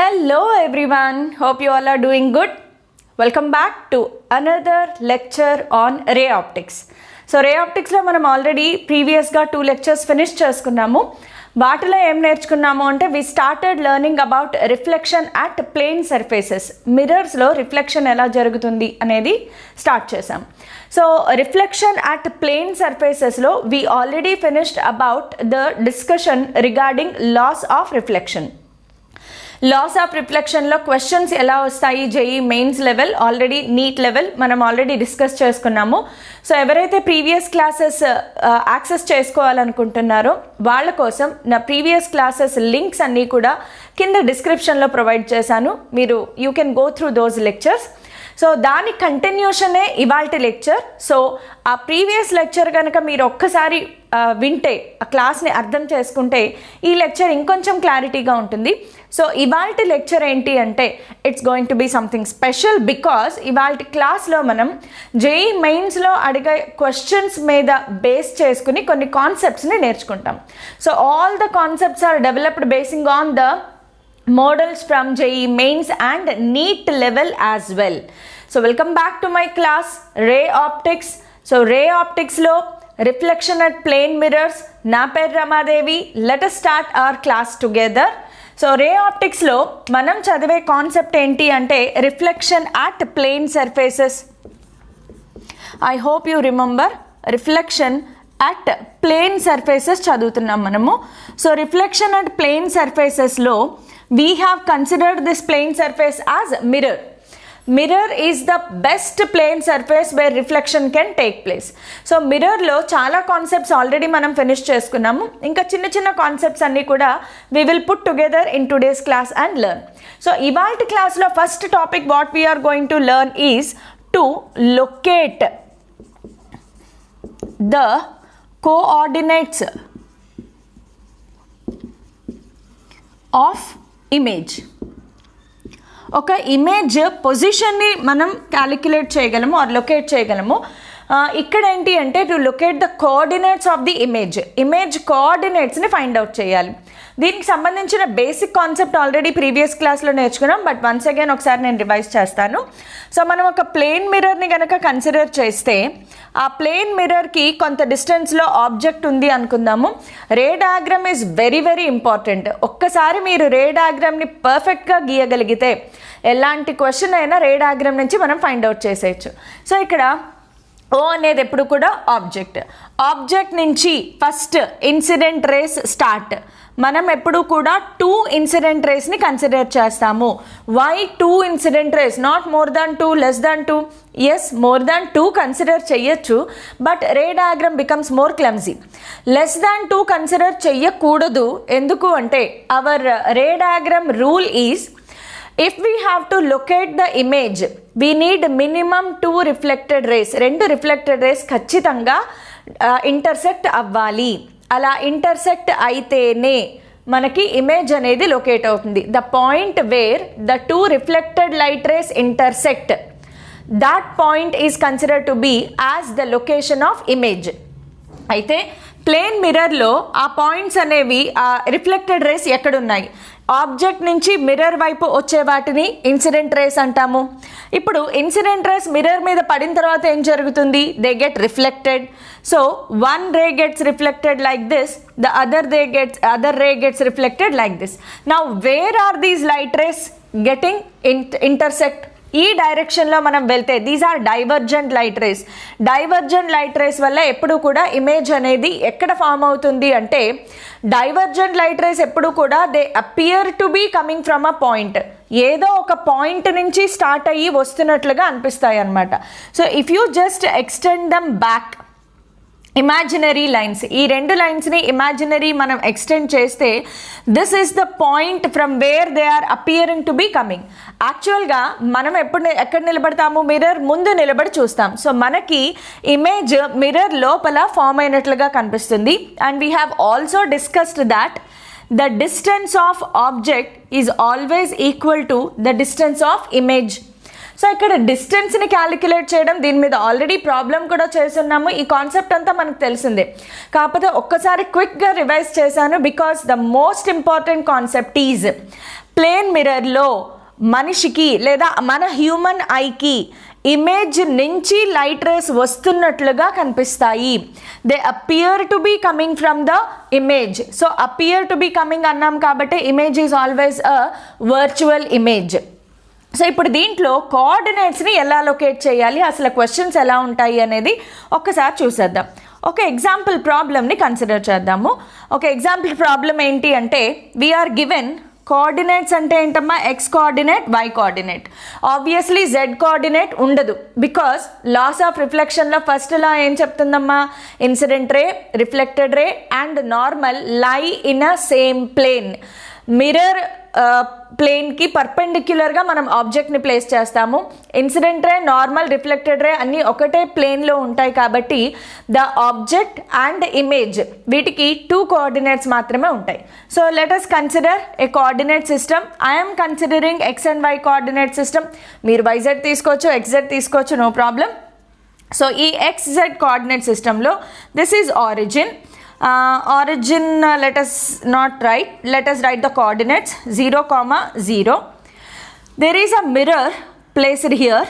Hello everyone, hope you all are doing good. Welcome back to another lecture on ray optics. So ray optics lo manam already previous ga 2 lectures finish cheskunnamu. వాటిలో ఏం నేర్చుకున్నాము అంటే we started learning about reflection at plane surfaces. మిర్రర్స్లో reflection ఎలా జరుగుతుంది అనేది start చేసాం. So reflection at plane సర్ఫేసెస్లో we already finished about the discussion regarding loss of reflection. Loss of రిఫ్లెక్షన్లో క్వశ్చన్స్ ఎలా వస్తాయి JEE mains level already NEET level మనం ఆల్రెడీ డిస్కస్ చేసుకున్నాము. సో ఎవరైతే ప్రీవియస్ క్లాసెస్ యాక్సెస్ చేసుకోవాలనుకుంటున్నారో వాళ్ళ కోసం నా ప్రీవియస్ క్లాసెస్ లింక్స్ అన్నీ కూడా కింద డిస్క్రిప్షన్లో ప్రొవైడ్ చేశాను. మీరు you can go through those lectures. So దాని కంటిన్యూషనే ఇవాల్టి లెక్చర్. సో ఆ ప్రీవియస్ లెక్చర్ కనుక మీరు ఒక్కసారి వింటే ఆ క్లాస్ని అర్థం చేసుకుంటే ఈ లెక్చర్ ఇంకొంచెం క్లారిటీగా ఉంటుంది. సో ఇవాల్టి లెక్చర్ ఏంటి అంటే it's going to be something special because ఇవాల్టి క్లాస్లో మనం జేఈ మెయిన్స్లో అడిగే క్వశ్చన్స్ మీద బేస్ చేసుకుని కొన్ని కాన్సెప్ట్స్ని నేర్చుకుంటాం. So all the concepts are developed basing on the models from JEE mains and NEET level as well. So welcome back to my class ray optics. So ray optics lo reflection at plane mirrors na per Ramadevi. Let us start our class together. So ray optics lo manam chadive concept enti ante reflection at plane surfaces. I hope you remember reflection at plane surfaces చదువుతున్నాం మనము. So reflection at plane సర్ఫేసెస్లో we have considered this plane surface as mirror. Mirror is the best plane surface where reflection can take place. So mirror లో చాలా concepts already మనం finish చేసుకున్నాము. ఇంకా చిన్న చిన్న కాన్సెప్ట్స్ అన్నీ కూడా we will put together in today's class and learn. So ఇవాల్టి క్లాస్లో first topic what we are going to learn is to locate the coordinates of image. ఒక ఇమేజ్ పొజిషన్ని మనం క్యాలిక్యులేట్ చేయగలము ఆర్ లొకేట్ చేయగలము. ఇక్కడ ఏంటి అంటే to locate the coordinates of the image కోఆర్డినేట్స్ని ఫైండ్ అవుట్ చేయాలి. దీనికి సంబంధించిన బేసిక్ కాన్సెప్ట్ ఆల్రెడీ ప్రీవియస్ క్లాస్లో నేర్చుకున్నాం, బట్ వన్స్ అగైన్ ఒకసారి నేను రివైజ్ చేస్తాను. సో మనం ఒక ప్లేన్ మిర్రర్ని కనుక కన్సిడర్ చేస్తే ఆ ప్లేన్ మిర్రర్కి కొంత డిస్టెన్స్లో ఆబ్జెక్ట్ ఉంది అనుకుందాము. రే diagram is very very important. ఒక్కసారి మీరు రే డయాగ్రామ్ని పర్ఫెక్ట్గా గీయగలిగితే ఎలాంటి క్వశ్చన్ అయినా రే డయాగ్రామ్ నుంచి మనం ఫైండ్ అవుట్ చేసేయచ్చు. సో ఇక్కడ ఓ అనేది ఎప్పుడు కూడా ఆబ్జెక్ట్ నుంచి ఫస్ట్ ఇన్సిడెంట్ రేస్ స్టార్ట్. మనం ఎప్పుడు కూడా 2 ఇన్సిడెంట్ రేస్ని కన్సిడర్ చేస్తాము. Why 2 incident rays, not more than 2, less than 2? Yes, more than 2 consider చెయ్యొచ్చు, but ray diagram becomes more clumsy. Less than 2 consider చెయ్యకూడదు. ఎందుకు అంటే our ray diagram rule is if we have to locate the image we need minimum 2 reflected rays. 2 reflected rays ఖచ్చితంగా intersect అవ్వాలి. అలా intersect అయితేనే మనకి image అనేది locate అవుతుంది. The point where the 2 reflected light race intersect, that point is considered to be as the location of image. అయితే plane మిర్రర్లో ఆ పాయింట్స్ అనేవి ఆ రిఫ్లెక్టెడ్ రేస్ ఎక్కడున్నాయి, ఆబ్జెక్ట్ నుంచి మిర్రర్ వైపు వచ్చే వాటిని ఇన్సిడెంట్ రేస్ అంటాము. ఇప్పుడు ఇన్సిడెంట్ రేస్ మిర్రర్ మీద పడిన తర్వాత ఏం జరుగుతుంది, they get reflected. So one ray gets reflected like this, the other ray gets reflected like this. Now where are these light rays getting intersect? ఈ డైరెక్షన్లో మనం వెళ్తే these are divergent light rays. Divergent light rays వల్ల ఎప్పుడు కూడా image అనేది ఎక్కడ form అవుతుంది అంటే డైవర్జెంట్ లైట్ రేస్ ఎప్పుడు కూడా they appear to be coming from a point. ఏదో ఒక పాయింట్ నుంచి స్టార్ట్ అయ్యి వస్తున్నట్లుగా అనిపిస్తాయి అన్నమాట. So if you just extend them back, imaginary lines, ఈ 2 లైన్స్ని ఇమాజినరీ మనం ఎక్స్టెండ్ చేస్తే this is the point from where they are appearing to be coming. యాక్చువల్గా మనం ఎక్కడ నిలబడతాము, మిర్రర్ ముందు నిలబడి చూస్తాం. సో మనకి ఇమేజ్ మిర్రర్ లోపల ఫామ్ అయినట్లుగా కనిపిస్తుంది. And we have also discussed that the distance of object is always equal to the distance of image. So ఇక్కడ డిస్టెన్స్ని క్యాలిక్యులేట్ చేయడం, దీని మీద ఆల్రెడీ ప్రాబ్లం కూడా చేస్తున్నాము. ఈ కాన్సెప్ట్ అంతా మనకు తెలిసిందే, కాకపోతే ఒక్కసారి క్విక్గా రివైజ్ చేశాను. Because the most important concept is plane మిర్రర్లో మనిషికి లేదా మన హ్యూమన్ ఐకి ఇమేజ్ నుంచి లైట్ రేస్ వస్తున్నట్లుగా కనిపిస్తాయి. They appear to be coming from the image. So appear to be coming అన్నాం కాబట్టి image is always a virtual image. So ఇప్పుడు దీంట్లో కోఆర్డినేట్స్ని ఎలా లొకేట్ చేయాలి, అసలు క్వశ్చన్స్ ఎలా ఉంటాయి అనేది ఒక్కసారి చూసేద్దాం. ఒక ఎగ్జాంపుల్ ప్రాబ్లమ్ని కన్సిడర్ చేద్దాము. ఒక ఎగ్జాంపుల్ ప్రాబ్లం ఏంటి అంటే, వీఆర్ గివెన్ కోఆర్డినేట్స్ అంటే ఏంటమ్మా, X coordinate, Y coordinate. Obviously Z coordinate ఉండదు, బికాస్ లాస్ ఆఫ్ రిఫ్లెక్షన్లో ఫస్ట్ లా ఏం చెప్తుందమ్మా, incident ray, reflected ray and normal lie in a same plane. Mirror ప్లేన్కి పర్పెండిక్యులర్గా మనం ఆబ్జెక్ట్ని ప్లేస్ చేస్తాము. Incident ray, normal, reflected ray అన్నీ ఒకటే ప్లేన్లో ఉంటాయి కాబట్టి ద ఆబ్జెక్ట్ అండ్ ఇమేజ్ వీటికి 2 కోఆర్డినేట్స్ మాత్రమే ఉంటాయి. So let us consider a coordinate system. I'm considering X and Y coordinate system. మీరు వైజెడ్ తీసుకోవచ్చు, ఎక్స్జెడ్ తీసుకోవచ్చు, నో ప్రాబ్లం. సో ఈ XZ కోఆర్డినేట్ సిస్టంలో this is origin. Origin let us not write, let us write the coordinates 0, 0. There is a mirror placed here.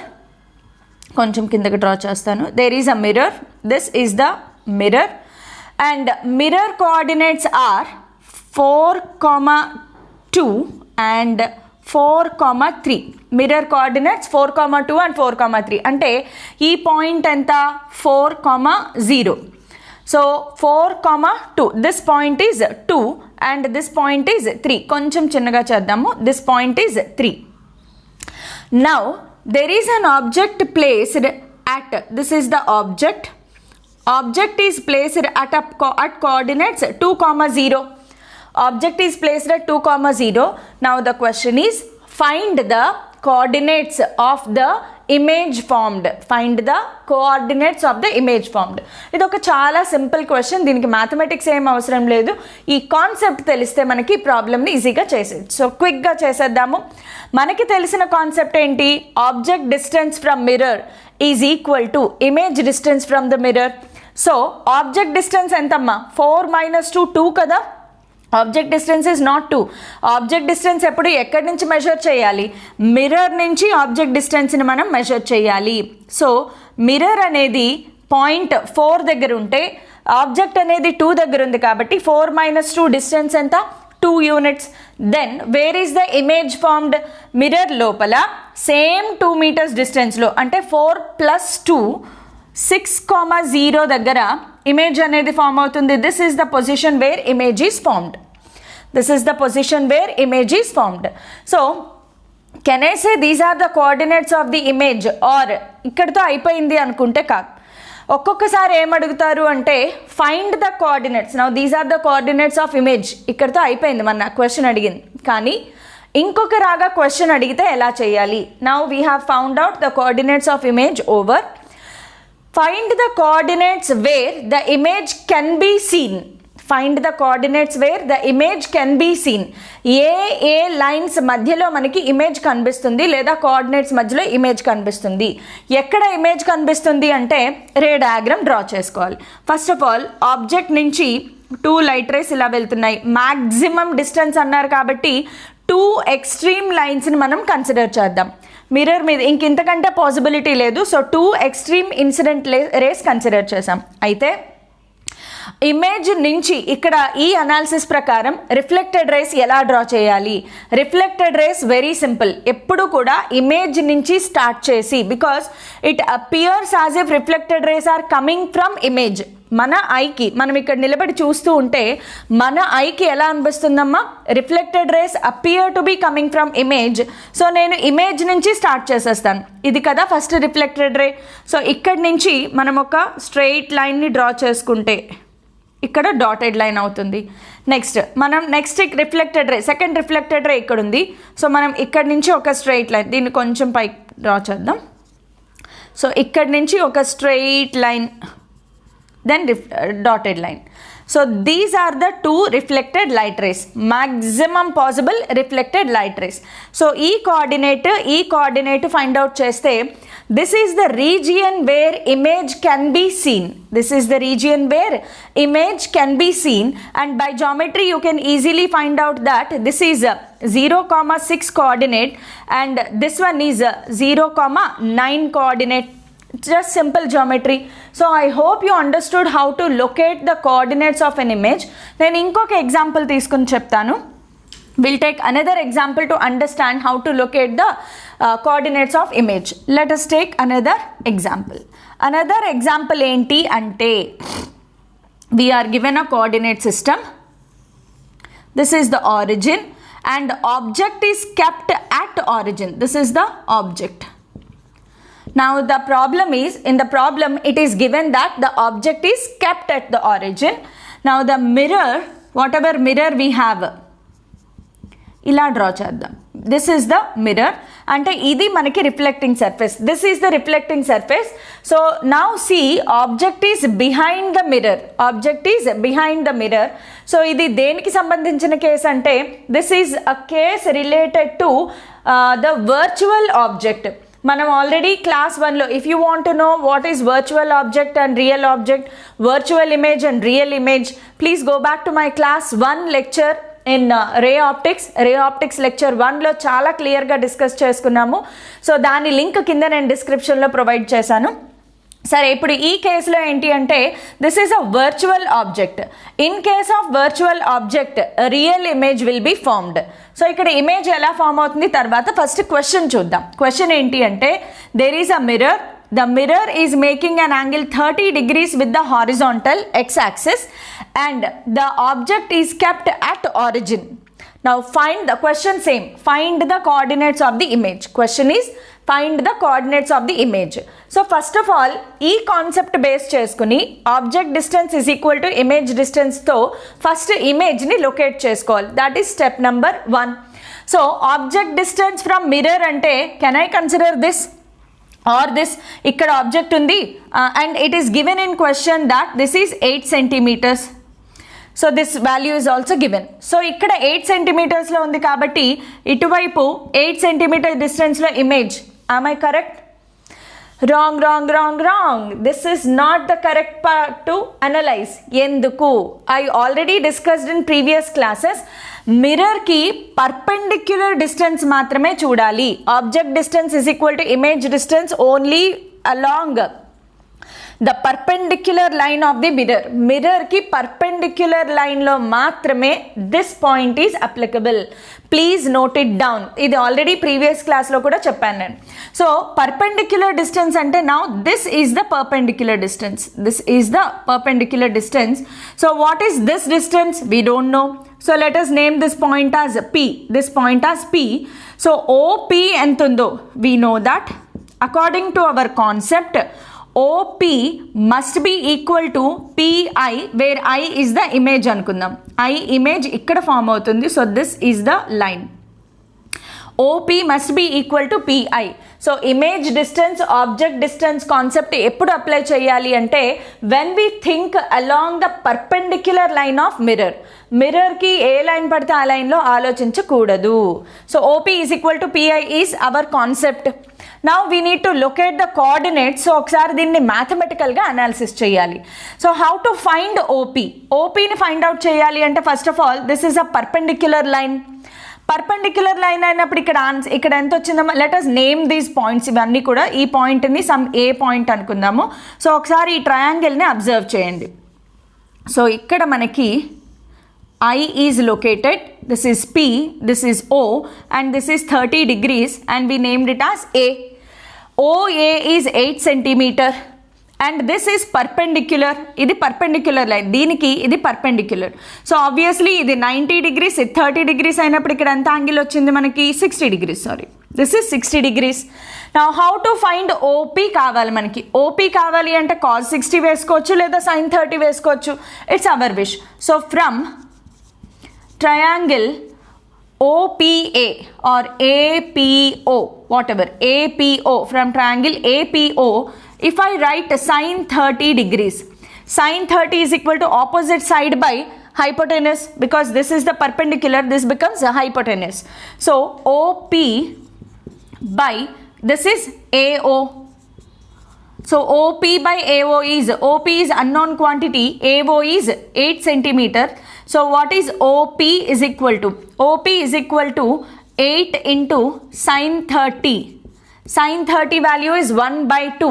కొంచెం కిందకి draw చేస్తాను. There is a mirror. This is the mirror and mirror coordinates are 4, 2 and 4, 3. Mirror coordinates 4, 2 and 4, 3. అంటే ఈ point ఎంత, 4, 0. So 4, 2, this point is 2 and this point is 3. కొంచెం చిన్నగా చేద్దాము. This point is 3. Now there is an object placed at, this is the object. Object is placed at coordinates 2, 0. Object is placed at 2, 0. Now the question is, find the coordinates of the image formed. Find the coordinates of the image formed. ఇది ఒక చాలా simple question, దీనికి mathematics ఏం అవసరం లేదు. ఈ concept తెలిస్తే మనకి ఈ ప్రాబ్లమ్ని ఈజీగా చేసేది. సో క్విక్గా చేసేద్దాము. మనకి తెలిసిన కాన్సెప్ట్ ఏంటి, object distance from mirror is equal to image distance from the mirror. So object distance ఎంతమ్మా, 4 - 2, 2 కదా. Object distance is not 2. Object distance ఎప్పుడు ఎక్కడి నుంచి మెజర్ చేయాలి, మిర్రర్ నుంచి ఆబ్జెక్ట్ డిస్టెన్స్ని మనం మెజర్ చేయాలి. సో మిర్రర్ అనేది పాయింట్ 4 దగ్గర ఉంటే ఆబ్జెక్ట్ అనేది 2 దగ్గర ఉంది కాబట్టి 4 - 2 డిస్టెన్స్ ఎంత, 2 units. Then where is the image formed, mirror లోపల సేమ్ 2 meters డిస్టెన్స్లో అంటే 4 + 2 6, 0 దగ్గర ఇమేజ్ అనేది ఫామ్ అవుతుంది. This is the position where image is formed. This is the position where image is formed. So can I say these are the coordinates of the image, or ఇక్కడితో అయిపోయింది అనుకుంటే కాదు. ఒక్కొక్కసారి ఏమడుగుతారు అంటే find the coordinates. Now these are the coordinates of image, ఇక్కడితో అయిపోయింది మన క్వశ్చన్ అడిగింది. కానీ ఇంకొక రాగా క్వశ్చన్ అడిగితే ఎలా చేయాలి. Now we have found out the coordinates of image over. Find the coordinates where the image can be seen. Find the coordinates where the image can be seen. A lines మధ్యలో మనకి image కనిపిస్తుంది లేదా coordinates మధ్యలో image కనిపిస్తుంది. ఎక్కడ image కనిపిస్తుంది అంటే రే diagram draw చేసుకోవాలి. ఫస్ట్ ఆఫ్ ఆల్ ఆబ్జెక్ట్ నుంచి 2 లైట్ రేస్ ఇలా వెళ్తున్నాయి. మ్యాక్సిమం డిస్టెన్స్ అన్నారు కాబట్టి 2 ఎక్స్ట్రీమ్ లైన్స్ని మనం కన్సిడర్ చేద్దాం. మిర్రర్ మీద ఇంతకంటే పాసిబిలిటీ లేదు. So 2 extreme incident rays consider చేసాం. అయితే ఇమేజ్ నుంచి ఇక్కడ ఈ అనాలిసిస్ ప్రకారం రిఫ్లెక్టెడ్ రేస్ ఎలా డ్రా చేయాలి. Reflected rays very simple. ఎప్పుడు కూడా ఇమేజ్ నుంచి స్టార్ట్ చేసి, because it appears as if reflected rays are coming from image. మన ఐకి మనం ఇక్కడ నిలబడి చూస్తూ ఉంటే మన ఐకి ఎలా అనిపిస్తుందమ్మా, reflected rays appear to be coming from image. So నేను ఇమేజ్ నుంచి స్టార్ట్ చేసేస్తాను. ఇది కదా ఫస్ట్ రిఫ్లెక్టెడ్ రే. సో ఇక్కడి నుంచి మనం ఒక స్ట్రెయిట్ లైన్ని డ్రా చేసుకుంటే ఇక్కడ డాటెడ్ లైన్ అవుతుంది. నెక్స్ట్ రిఫ్లెక్టెడ్ రే, సెకండ్ రిఫ్లెక్టెడ్ రే ఇక్కడ ఉంది. సో మనం ఇక్కడ నుంచి ఒక స్ట్రెయిట్ లైన్, దీన్ని కొంచెం పైకి డ్రా చేద్దాం. సో ఇక్కడ నుంచి ఒక straight line, then dotted line. So these are the two reflected light rays, maximum possible reflected light rays. So ఈ coordinate find out చేస్తే this is the region where image can be seen. This is the region where image can be seen, and by geometry you can easily find out that this is a 0,6 coordinate and this one is a 0,9 coordinate. Just simple geometry. So I hope you understood how to locate the coordinates of an image. నేను ఇంకొక example తీసుకుని చెప్తాను. We'll take another example to understand how to locate the coordinates of image. Let us take another example. Another example ఏంటి అంటే, we are given a coordinate system. This is the origin and object is kept at origin. This is the object. Now the problem is, in the problem it is given that the object is kept at the origin. Now the mirror, whatever mirror we have, ఇలా draw చేద్దాం. This is the mirror, అంటే ఇది మనకి reflecting surface. This is the reflecting surface. So now see object is behind the mirror. Object is behind the mirror. So ఇది దేనికి సంబంధించిన case అంటే, this is a case related to the virtual object. మనం already class 1లో, if you want to know what is virtual object and real object, virtual image and real image, please go back to my class 1 lecture in ray optics lecture 1లో చాలా క్లియర్గా discuss చేసుకున్నాము. So దాని link కింద నేను డిస్క్రిప్షన్లో provide చేశాను. సరే, ఇప్పుడు ఈ కేసులో ఏంటి అంటే, this is a virtual object. In case of virtual object real image will be formed. So ఇక్కడ ఇమేజ్ ఎలా ఫామ్ అవుతుంది తర్వాత ఫస్ట్ క్వశ్చన్ చూద్దాం. క్వశ్చన్ ఏంటి అంటే, there is a mirror. The mirror is making an angle 30 degrees with the horizontal x-axis and the object is kept at origin. Now find the question same. Find the coordinates of the image. Question is find the coordinates of the image. So first of all, ఈ concept base చేసుకుని object distance is equal to image distance తో first ఇమేజ్ని locate చేసుకోవాలి. That is step number 1. So object distance from mirror అంటే, can I consider this or this? ఇక్కడ object ఉంది and it is given in question that this is 8 centimeters. So this value is also given. So ఇక్కడ 8 సెంటీమీటర్స్లో ఉంది కాబట్టి ఇటువైపు 8 centimetre డిస్టెన్స్లో image. am I correct? wrong. This is not the correct part to analyze. ఎందుకు? I already discussed in previous classes. మిర్రర్కి perpendicular distance మాత్రమే చూడాలి. Object distance is equal to image distance only along the perpendicular line of the mirror. మిర్రర్కి perpendicular లైన్లో మాత్రమే this point is applicable. Please note it down. ఇది already previous క్లాస్లో కూడా చెప్పాను నేను. సో పర్పెండిక్యులర్ డిస్టెన్స్ అంటే now this is the perpendicular distance. This is the perpendicular distance. So what is this distance? We don't know. So let us name this point as P. This point as P. So OP ఎంత ఉందో we know that according to our concept OP must be equal to PI, where I is the image అనుకుందాం. I image ఇక్కడ form అవుతుంది. So this is the line. OP must be equal to PI. So image distance object distance concept ఎప్పుడు apply చేయాలి అంటే, when we think along the perpendicular line of mirror. మిర్రర్కి ఏ line పడితే ఆ లైన్లో ఆలోచించకూడదు. So OP is equal to PI is our concept. Now we need to locate the coordinates. So ఒకసారి దీన్ని మ్యాథమెటికల్గా అనాలిసిస్ చేయాలి. So how to find OP? ఓపీని ఫైండ్ అవుట్ చేయాలి అంటే, first of all this is a perpendicular line. Perpendicular line అయినప్పుడు ఇక్కడ ఎంత వచ్చిందమ్మా? Let us name these points. ఇవన్నీ కూడా ఈ పాయింట్ని సమ్ ఏ పాయింట్ అనుకుందాము. సో ఒకసారి ఈ ట్రయాంగిల్ని అబ్జర్వ్ చేయండి. సో ఇక్కడ మనకి I is located, this is P, this is O and this is 30 degrees and we named it as A. OA is 8 centimeter and this is perpendicular. ఇది perpendicular line, దీనికి ఇది perpendicular. So obviously ఇది 90 degrees, 30 degrees అయినప్పుడు ఇక్కడ ఎంత angle వచ్చింది మనకి? 60 degrees. Sorry, this is 60 degrees. Now how to find OP కావాలి మనకి. OP కావాలి అంటే cos 60 వేసుకోవచ్చు లేదా sin 30 వేసుకోవచ్చు. It's our wish. So from triangle OPA or APO, whatever, APO, from triangle APO, if I write sin 30 degrees, Sin 30 is equal to opposite side by hypotenuse, because this is the perpendicular, this becomes a hypotenuse. So OP by this is AO. So OP by AO is unknown quantity, AO is 8 centimeter. So what is OP is equal to? OP is equal to 8 into sin 30. Sin 30 value is 1/2.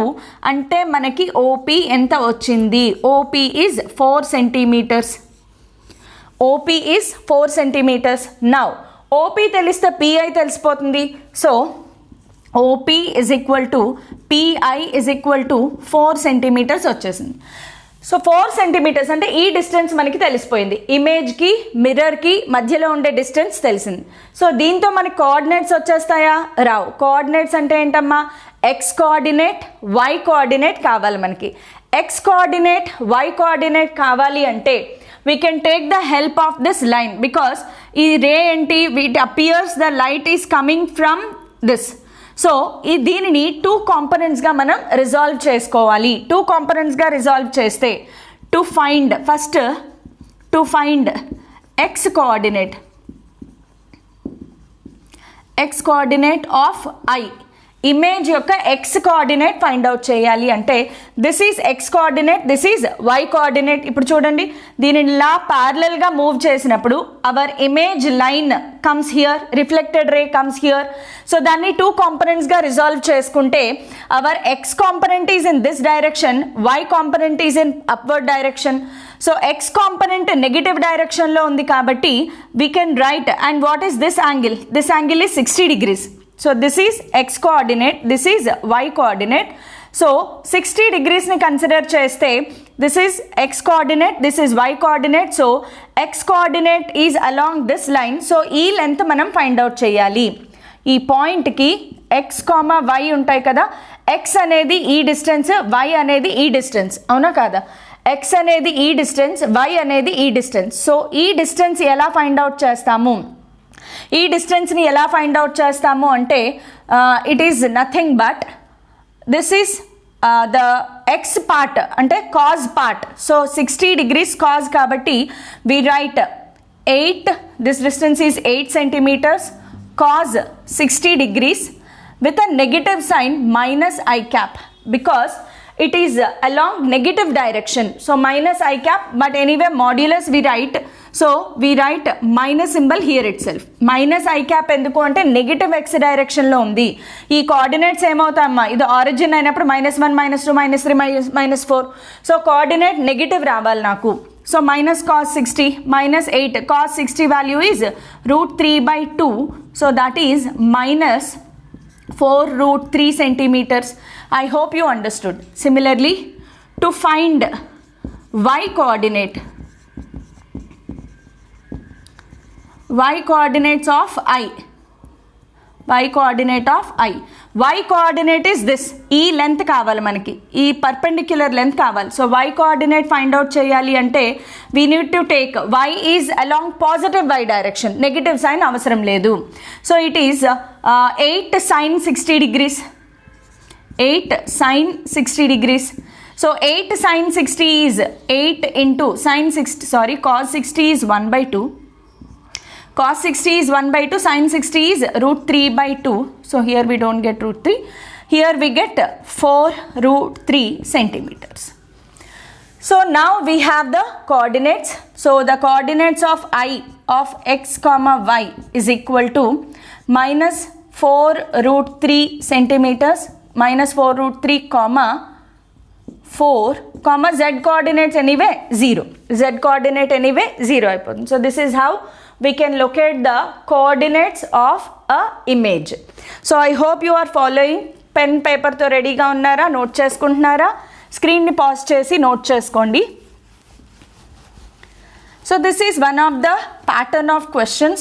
అంటే మనకి OP ఎంత వచ్చింది? OP is 4 centimeters. OP is 4 centimeters. Now OP తెలిస్తే PI తెలిసిపోతుంది. So OP is equal to PI is equal to 4 centimeters వచ్చేసింది. So 4 centimetres అంటే ఈ distance మనకి తెలిసిపోయింది. ఇమేజ్కి మిర్రర్కి మధ్యలో ఉండే డిస్టెన్స్ తెలిసింది. సో దీంతో మనకి కోఆర్డినేట్స్ వచ్చేస్తాయా? రావు. కోఆర్డినేట్స్ అంటే ఏంటమ్మా? ఎక్స్ కోఆర్డినేట్, వై కోఆర్డినేట్ కావాలి మనకి. ఎక్స్ కోఆర్డినేట్, వై కోఆర్డినేట్ కావాలి అంటే we can take the help of this line, because ఈ రే ఏంటి? it appears the light is coming from this. So ఈ దీనిని 2 కాంపోనెంట్స్గా మనం రిజాల్వ్ చేసుకోవాలి. 2 కాంపోనెంట్స్గా రిజాల్వ్ చేస్తే to find X coordinate of I, image యొక్క ఎక్స్ కోఆర్డినేట్ ఫైండ్ అవుట్ చేయాలి అంటే this is X coordinate, this is Y coordinate. ఇప్పుడు చూడండి, దీనిని ఇలా ప్యారలల్గా మూవ్ చేసినప్పుడు our image line comes here, reflected ray comes here. So దాన్ని 2 కాంపోనెంట్స్గా రిజాల్వ్ చేసుకుంటే our X component is in this direction, Y component is in upward direction. So X component negative డైరెక్షన్లో ఉంది కాబట్టి we can right, and what is this angle? This angle is 60 degrees. So this is x coordinate, this is y coordinate. So 60 degrees ni consider cheste, this is x coordinate, this is y coordinate. So x coordinate is along this line. So ee length manam find out cheyali. Ee point ki x, y untai kada. X anedi ee distance, y anedi ee distance. Avuna kada? X anedi ee distance, y anedi ee distance. So ee distance ela find out chestamu? ఈ డిస్టెన్స్ని ఎలా find out చేస్తాము అంటే it is nothing but this is the X part అంటే cos part. So 60 degrees cos కాబట్టి we write 8, this distance is 8 centimeters cos 60 degrees with a negative sign minus I cap, because it is along negative direction. So minus I cap, but anyway modulus we write. So we write minus symbol here itself. Minus I cap ఎందుకు అంటే negative X డైరెక్షన్లో ఉంది. ఈ coordinates ఏమవుతాయమ్మా? ఇది origin అయినప్పుడు -1, -2, -3, -4. So coordinate negative రావాలి నాకు. So minus cos 60 minus 8, cos 60 value is √3/2. So that is minus 4√3 centimeters. I hope you understood. Similarly, to find y coordinate coordinates of I, y coordinate of I, y coordinate is this. ఈ length కావాలి మనకి, ఈ perpendicular length కావాలి. So y coordinate find out చేయాలి అంటే we need to take y is along positive y direction, negative sign అవసరం లేదు. So it is 8 sin 60 degrees, 8 sin 60 degrees. So 8 sin 60 is 8 into sin 60, sorry, cos 60 is 1/2. Cos 60 is 1/2, sin 60 is √3/2. So here we don't get √3. Here we get 4√3 centimeters. So now we have the coordinates. So the coordinates of I of x, y is equal to minus 4√3 centimeters, minus 4√3, 4, z coordinates anyway 0. Z coordinate anyway 0 అయిపోతుంది. So this is how we can locate the coordinates of a image. So I hope you are following. Pen పేపర్తో రెడీగా ఉన్నారా? Note చేసుకుంటున్నారా? స్క్రీన్ని pause చేసి note చేసుకోండి. So this is one of the pattern of questions.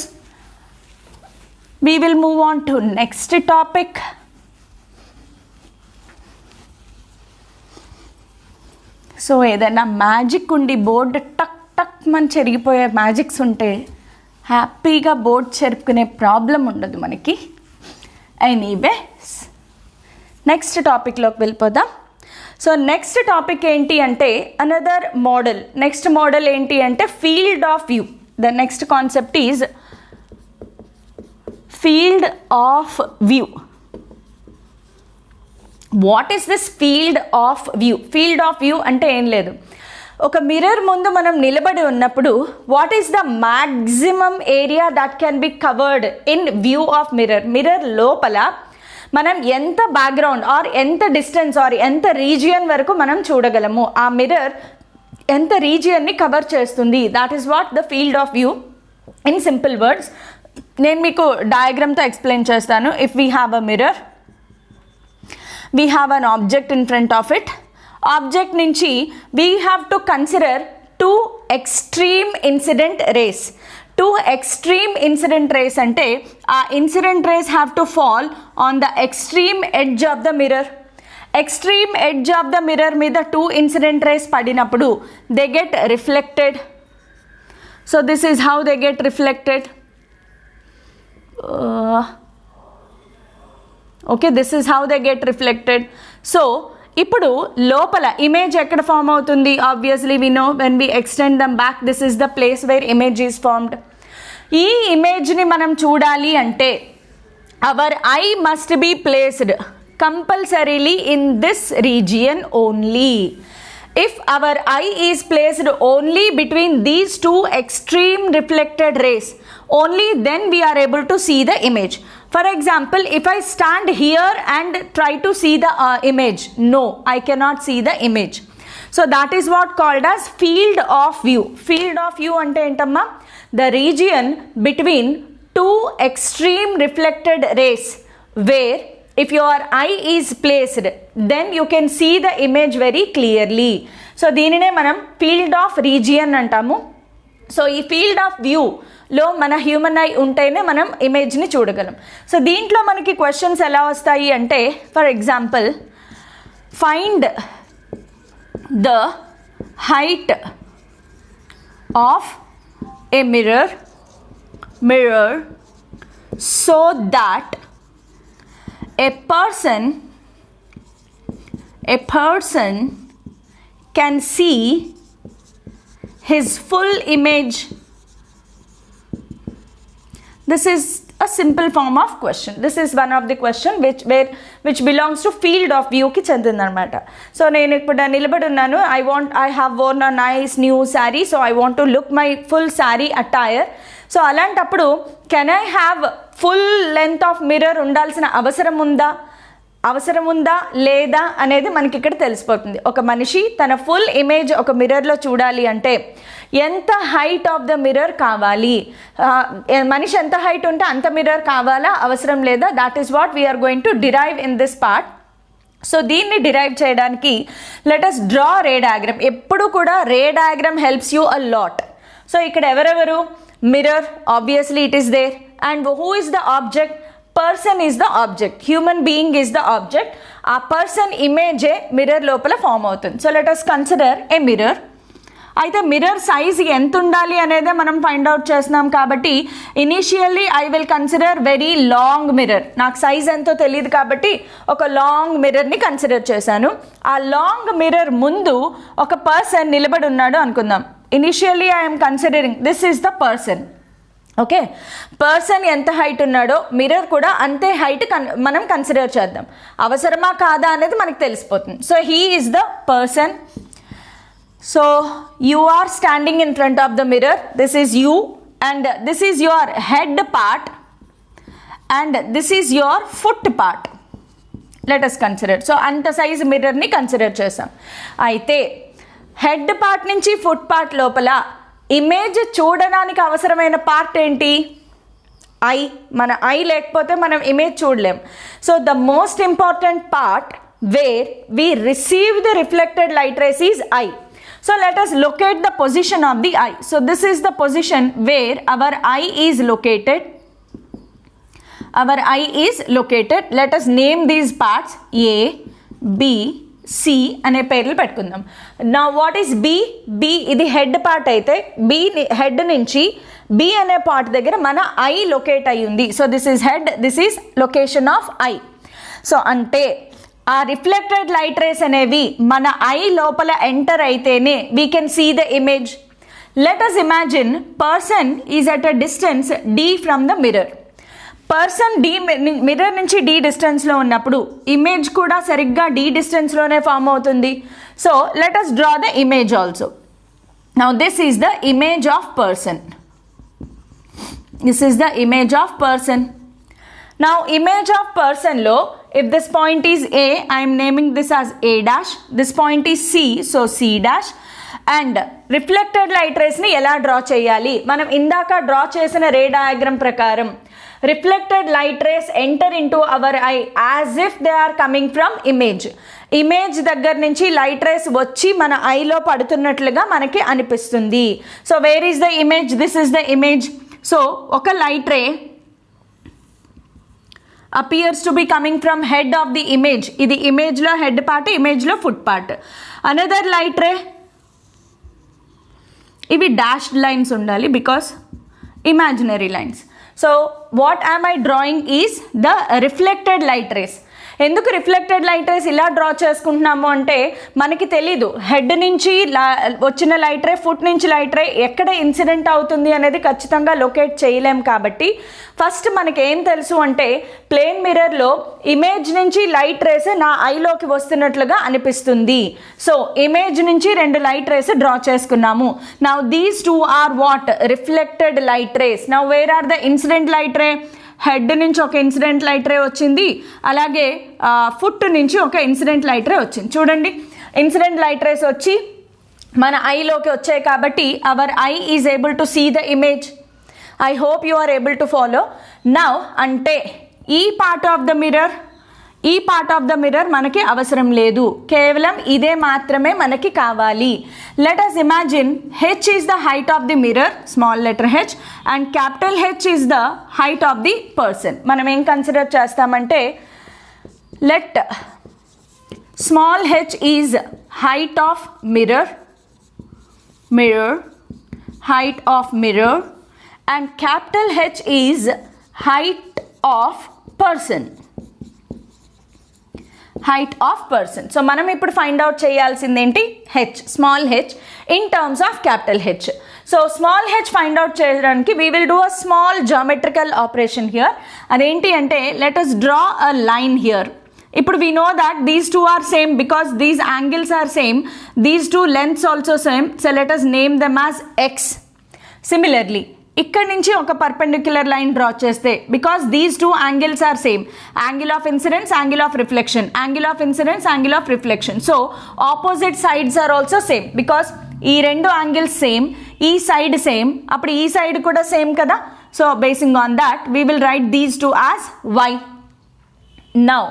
We will move on to next topic. So ఏదైనా magic ఉండి board టక్ టక్ మన చెరిగిపోయే మ్యాజిక్స్ ఉంటే హ్యాపీగా బోర్డు చెరుపుకునే ప్రాబ్లం ఉండదు మనకి. ఎనీవే నెక్స్ట్ టాపిక్లోకి వెళ్ళిపోదాం. సో నెక్స్ట్ టాపిక్ ఏంటి అంటే అనదర్ మోడల్. నెక్స్ట్ మోడల్ ఏంటి అంటే field of view. The next concept is field of view. What is this field of view? Field of view అంటే ఏం లేదు, ఒక మిర్రర్ ముందు మనం నిలబడి ఉన్నప్పుడు what is the maximum area that can be covered in view of mirror. Mirror లోపల మనం ఎంత బ్యాక్గ్రౌండ్ ఆర్ ఎంత డిస్టెన్స్ ఆర్ ఎంత రీజియన్ వరకు మనం చూడగలము, ఆ మిర్రర్ ఎంత రీజియన్ని కవర్ చేస్తుంది, that is what the field of view in simple words. నేను మీకు డయాగ్రామ్తో ఎక్స్ప్లెయిన్ చేస్తాను. If we have a mirror, we have an object in front of it. Object నుంచి we have to consider two extreme incident rays. Two extreme incident rays అంటే ఆ incident rays have to fall on the extreme edge of the mirror. Extreme edge of the mirror మీద two incident rays పడినప్పుడు they get reflected. So this is how they get reflected. Okay, this is how they get reflected. So ఇప్పుడు లోపల image ఎక్కడ form అవుతుంది? Obviously we know when we extend them back this is the place where image is formed. ఈ ఇమేజ్ని మనం చూడాలి అంటే our eye must be placed compulsorily in this region only. If our eye is placed only between these two extreme reflected rays, only then we are able to see the image. For example, if I stand here and try to see the image, no, I cannot see the image. So that is what called as field of view. Field of view ante entamma? The region between two extreme reflected rays where if your eye is placed, then you can see the image very clearly. So దీనినే మనం field of region అంటాము. So ఈ field of వ్యూలో మన human I ఉంటేనే మనం ఇమేజ్ని చూడగలం. సో దీంట్లో మనకి క్వశ్చన్స్ ఎలా వస్తాయి అంటే, for example, find the height of a mirror so that a person can see his full image. This is a simple form of question. This is one of the question which belongs to field of view ki chendindanamata. So nenu ippudu nilabadi unnanu, I have worn a nice new saree, so I want to look my full saree attire. So అలాంటప్పుడు can I have full length of mirror ఉండాల్సిన అవసరం ఉందా లేదా అనేది మనకి ఇక్కడ తెలిసిపోతుంది. ఒక మనిషి తన ఫుల్ ఇమేజ్ ఒక మిర్రర్లో చూడాలి అంటే ఎంత హైట్ ఆఫ్ ద మిర్రర్ కావాలి, మనిషి ఎంత హైట్ ఉంటే అంత మిర్రర్ కావాలా, అవసరం లేదా, that is what we're going to derive in this part. So దీన్ని డిరైవ్ చేయడానికి let us draw ray diagram. ఎప్పుడు కూడా ray diagram helps you a lot. So ఇక్కడ ఎవరెవరు? mirror, obviously it is there, and who is the object? Person is the object, human being is the object. ఆ person ఇమేజే mirror లోపల form అవుతుంది. So let us consider a mirror. అయితే mirror size ఎంత ఉండాలి అనేదే మనం ఫైండ్ అవుట్ చేస్తున్నాం కాబట్టి initially I will consider very long mirror. నాకు సైజ్ ఎంతో తెలియదు కాబట్టి ఒక లాంగ్ మిర్రర్ని కన్సిడర్ చేశాను. ఆ లాంగ్ మిర్రర్ ముందు ఒక పర్సన్ నిలబడి ఉన్నాడు అనుకుందాం. Initially I'm considering this is the person. Okay, person ఎంత హైట్ ఉన్నాడో మిర్రర్ కూడా అంతే హైట్ మనం కన్సిడర్ చేద్దాం. అవసరమా కాదా అనేది మనకు తెలిసిపోతుంది. So he is the person. So you are standing in front of the mirror. This is you and this is your head part and this is your foot part. Let us consider. So అంత size మిర్రర్ని consider చేసాం. అయితే head part నుంచి foot part లోపల image చూడడానికి అవసరమైన part ఏంటి? I. మన ఐ లేకపోతే మనం ఇమేజ్ చూడలేం. So the most important part where we receive the reflected light rays is eye. So let us locate the position of the eye. So this is the position where our eye is located. Let us name these parts A, B, C అనే పేర్లు పెట్టుకుందాం. నా what is B? ఇది head part అయితే head నుంచి B అనే part దగ్గర మన ఐ లొకేట్ అయ్యి ఉంది. So this is head, this is location of I. So అంటే ఆ రిఫ్లెక్టెడ్ లైట్ రేస్ అనేవి మన ఐ లోపల ఎంటర్ అయితేనే we can see the image. Let us imagine person is at a distance d from the mirror. Person mirror నుంచి d డిస్టెన్స్లో ఉన్నప్పుడు image కూడా సరిగ్గా d డిస్టెన్స్లోనే ఫామ్ అవుతుంది. So let us draw the image also. Now this is the image of person. This is the image of person. Now image of person lo, if this point is A, I am naming this as A dash. This point is C, so C dash. And reflected light rays ni ela draw cheyali? Manam indaka draw chesina ray diagram prakaram reflected light rays enter into our eye as if they are coming from image. Image దగ్గర నుంచి light race వచ్చి మన ఐలో పడుతున్నట్లుగా మనకి అనిపిస్తుంది. So where is the image? This is the image. So ఒక light ray appears to be coming from head of the image. ఇది ఇమేజ్లో హెడ్ పార్ట్, ఇమేజ్లో foot part. Another light ray, ఇవి డాష్డ్ లైన్స్ ఉండాలి because imaginary lines. So what am I drawing is the reflected light race. ఎందుకు reflected light race ఇలా draw చేసుకుంటున్నాము అంటే మనకి తెలీదు హెడ్ నుంచి వచ్చిన లైట్ రే, ఫుట్ నుంచి లైట్ రే ఎక్కడ ఇన్సిడెంట్ అవుతుంది అనేది ఖచ్చితంగా లొకేట్ చేయలేం. కాబట్టి ఫస్ట్ మనకి ఏం తెలుసు అంటే ప్లేన్ మిర్రర్లో ఇమేజ్ నుంచి లైట్ రేస్ నా ఐలోకి వస్తున్నట్లుగా అనిపిస్తుంది. సో ఇమేజ్ నుంచి 2 లైట్ రేస్ డ్రా చేసుకున్నాము. Now these 2 are what? Reflected light rays. Now where are the incident light ray? Head నుంచి ఒక ఇన్సిడెంట్ లైట్ రే వచ్చింది, అలాగే ఫుట్ నుంచి ఒక ఇన్సిడెంట్ లైట్ రే వచ్చింది. చూడండి, ఇన్సిడెంట్ లైట్ రేస్ వచ్చి మన ఐలోకి వచ్చాయి కాబట్టి our eye is able to see the image. I hope you are able to follow. Now అంటే ఈ పార్ట్ ఆఫ్ ద మిర్రర్ మనకి అవసరం లేదు, కేవలం ఇదే మాత్రమే మనకి కావాలి. Let us imagine h is the height of the mirror, small letter h, and capital H is the height of the person. మనం ఏం కన్సిడర్ చేస్తామంటే let small h is height of mirror, height of mirror, and capital H is height of person. Height of person. So మనం ఇప్పుడు find out చేయాల్సింది ఏంటి? H, small H in terms of capital H. So small H find out చేయడానికి we will do a small geometrical operation here. అదేంటి అంటే let us draw a line here. ఇప్పుడు we know that these 2 are same because these angles are same, these 2 lengths also same. So let us name them as X. Similarly ఇక్కడ నుంచి ఒక perpendicular line draw చేస్తే because these 2 angles are same, angle of incidence, angle of reflection, angle of incidence, angle of reflection. So opposite sides are also same because ఈ 2 angles same, ఈ side same, అప్పుడు ఈ side కూడా same కదా. So basing on that we will write these 2 as y. Now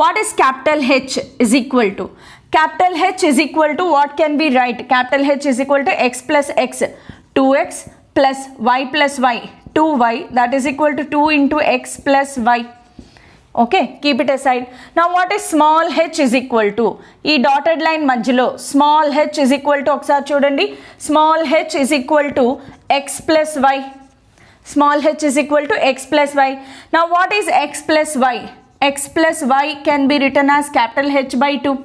what is capital H is equal to? Capital H is equal to what can we write? Capital H is equal to x plus x, 2x plus y, 2y, that is equal to 2 into x plus y. Okay, keep it aside. Now what is small h is equal to? ఈ dotted line మధ్యలో small h is equal to ఒకసారి చూడండి, small h is equal to x plus y. Small h is equal to x plus y. Now what is x plus y? X plus y can be written as capital H by 2.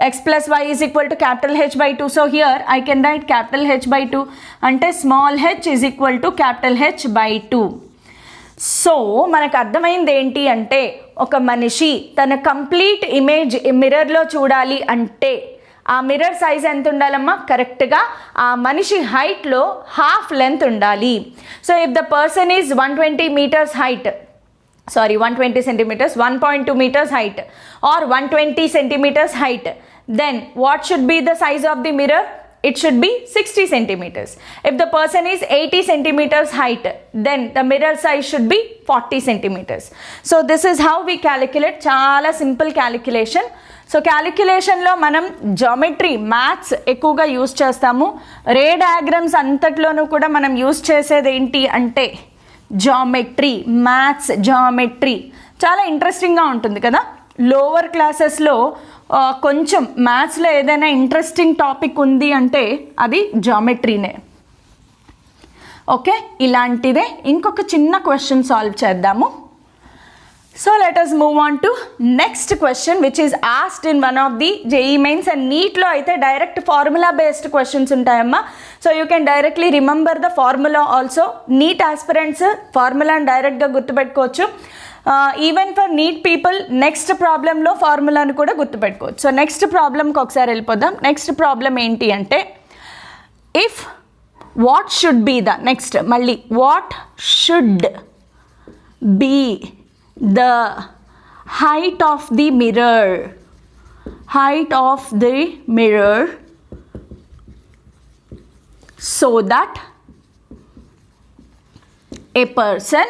X plus y is equal to capital H by 2. So here I can write capital H by 2. అంటే small h is equal to capital H by 2. So మనకు అర్థమైంది ఏంటి అంటే ఒక మనిషి తన complete image మిర్రర్లో చూడాలి అంటే ఆ మిర్రర్ సైజ్ ఎంత ఉండాలమ్మా? కరెక్ట్గా ఆ మనిషి హైట్లో హాఫ్ లెంత్ ఉండాలి. So if the person is 120 meters height, 120 centimeters, 1.2 meters height or 120 centimeters height, then what should be the size of the mirror? It should be 60 centimeters. If the person is 80 centimeters height, then the mirror size should be 40 centimeters. So this is how we calculate. Chala simple calculation. So క్యాలిక్యులేషన్లో మనం geometry, maths ఎక్కువగా use చేస్తాము. రే diagrams అంతట్లోనూ కూడా మనం use చేసేది ఏంటి అంటే geometry, maths geometry. చాలా ఇంట్రెస్టింగ్గా ఉంటుంది కదా. లోవర్ క్లాసెస్లో కొంచెం మ్యాథ్స్లో ఏదైనా ఇంట్రెస్టింగ్ టాపిక్ ఉంది అంటే అది జామెట్రీనే. ఓకే, ఇలాంటిదే ఇంకొక చిన్న క్వశ్చన్ సాల్వ్ చేద్దాము. So let us move on to next question, which is asked in one of the JEE Mains and NEET lo aithe direct formula based questions untayamma. So you can directly remember the formula also. NEET aspirants formula and direct ga gurtu pettukochu. Even for NEET people next problem lo formula nu kuda gurtu pettukochu. So next problem ku okkasari elipodam. Next problem enti ante, if what should be the next malli what should be the height of the mirror so that a person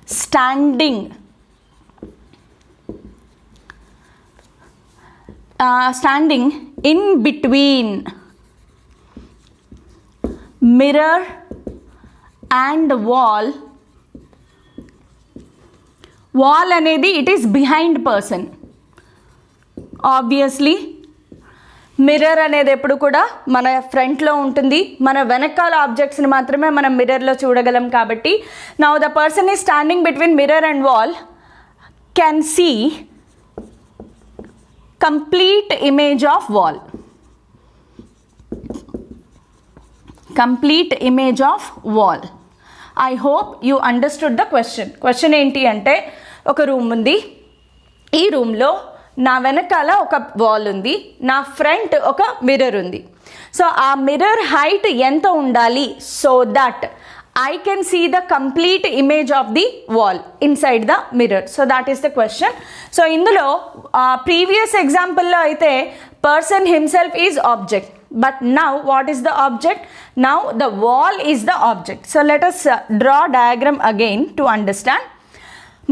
standing in between mirror and wall అనేది it is behind person. Obviously mirror అనేది ఎప్పుడు కూడా మన ఫ్రంట్లో ఉంటుంది, మన వెనకాల ఆబ్జెక్ట్స్ని మాత్రమే మనం మిర్రర్లో చూడగలం. కాబట్టి now the person is standing between mirror and wall can see complete image of wall. Complete image of wall. I hope you understood the question. Question ఏంటి అంటే, ఒక రూమ్ ఉంది, ఈ రూమ్లో నా వెనకాల ఒక వాల్ ఉంది, నా ఫ్రంట్ ఒక మిర్రర్ ఉంది. సో ఆ మిర్రర్ హైట్ ఎంత ఉండాలి so that I can see the complete image of the wall inside the mirror. So that is the question. So ఇందులో previous example లో అయితే person himself is object, but now what is the object? Now the wall is the object. So let us draw diagram again to understand.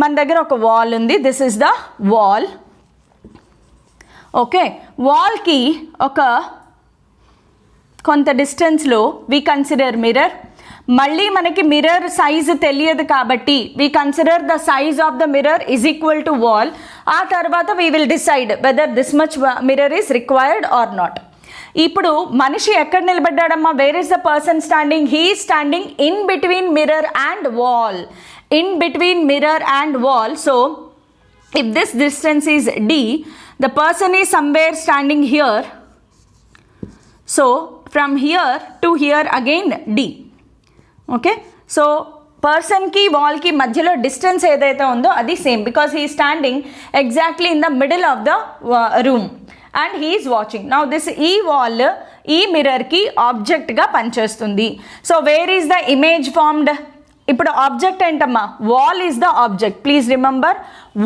మన దగ్గర ఒక wall ఉంది, this is the wall. Okay, wall కి ఒక కొంత distance లో we consider mirror. మళ్ళీ మనకి మిర్రర్ సైజు తెలియదు కాబట్టి we consider the size of the mirror is equal to wall. ఆ తర్వాత we will decide whether this much mirror is required or not. ఇప్పుడు మనిషి ఎక్కడ నిలబడ్డాడమ్మా? Where is the person standing? He standing in between mirror and wall. In between mirror and wall. So if this distance is D, the person is somewhere standing here. So from here to here again D. Okay, so పర్సన్కి వాల్కి మధ్యలో distance ఏదైతే ఉందో అది same, because he standing exactly in the middle of the room and he is watching. Now this ఈ wall ఈ మిర్రర్కి ఆబ్జెక్ట్గా పనిచేస్తుంది. So where is the image formed? ఇప్పుడు ఆబ్జెక్ట్ ఏంటమ్మా? Wall is the object. Please remember,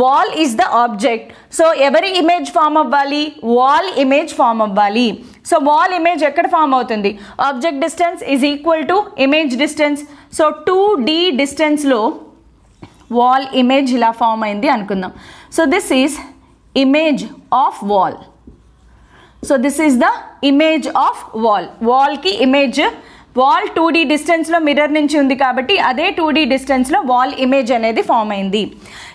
wall is the object. So ఎవరి image form అవ్వాలి? Wall image form అవ్వాలి. So wall image ఎక్కడ form అవుతుంది? Object distance is equal to image distance. So 2D డిస్టెన్స్లో wall image ఇలా form అయింది అనుకుందాం. So this is image of wall. So this is the image of wall. వాల్కి image, wall 2D డిస్టెన్స్లో mirror నుంచి ఉంది కాబట్టి అదే 2D డిస్టెన్స్లో వాల్ ఇమేజ్ అనేది ఫామ్ అయింది.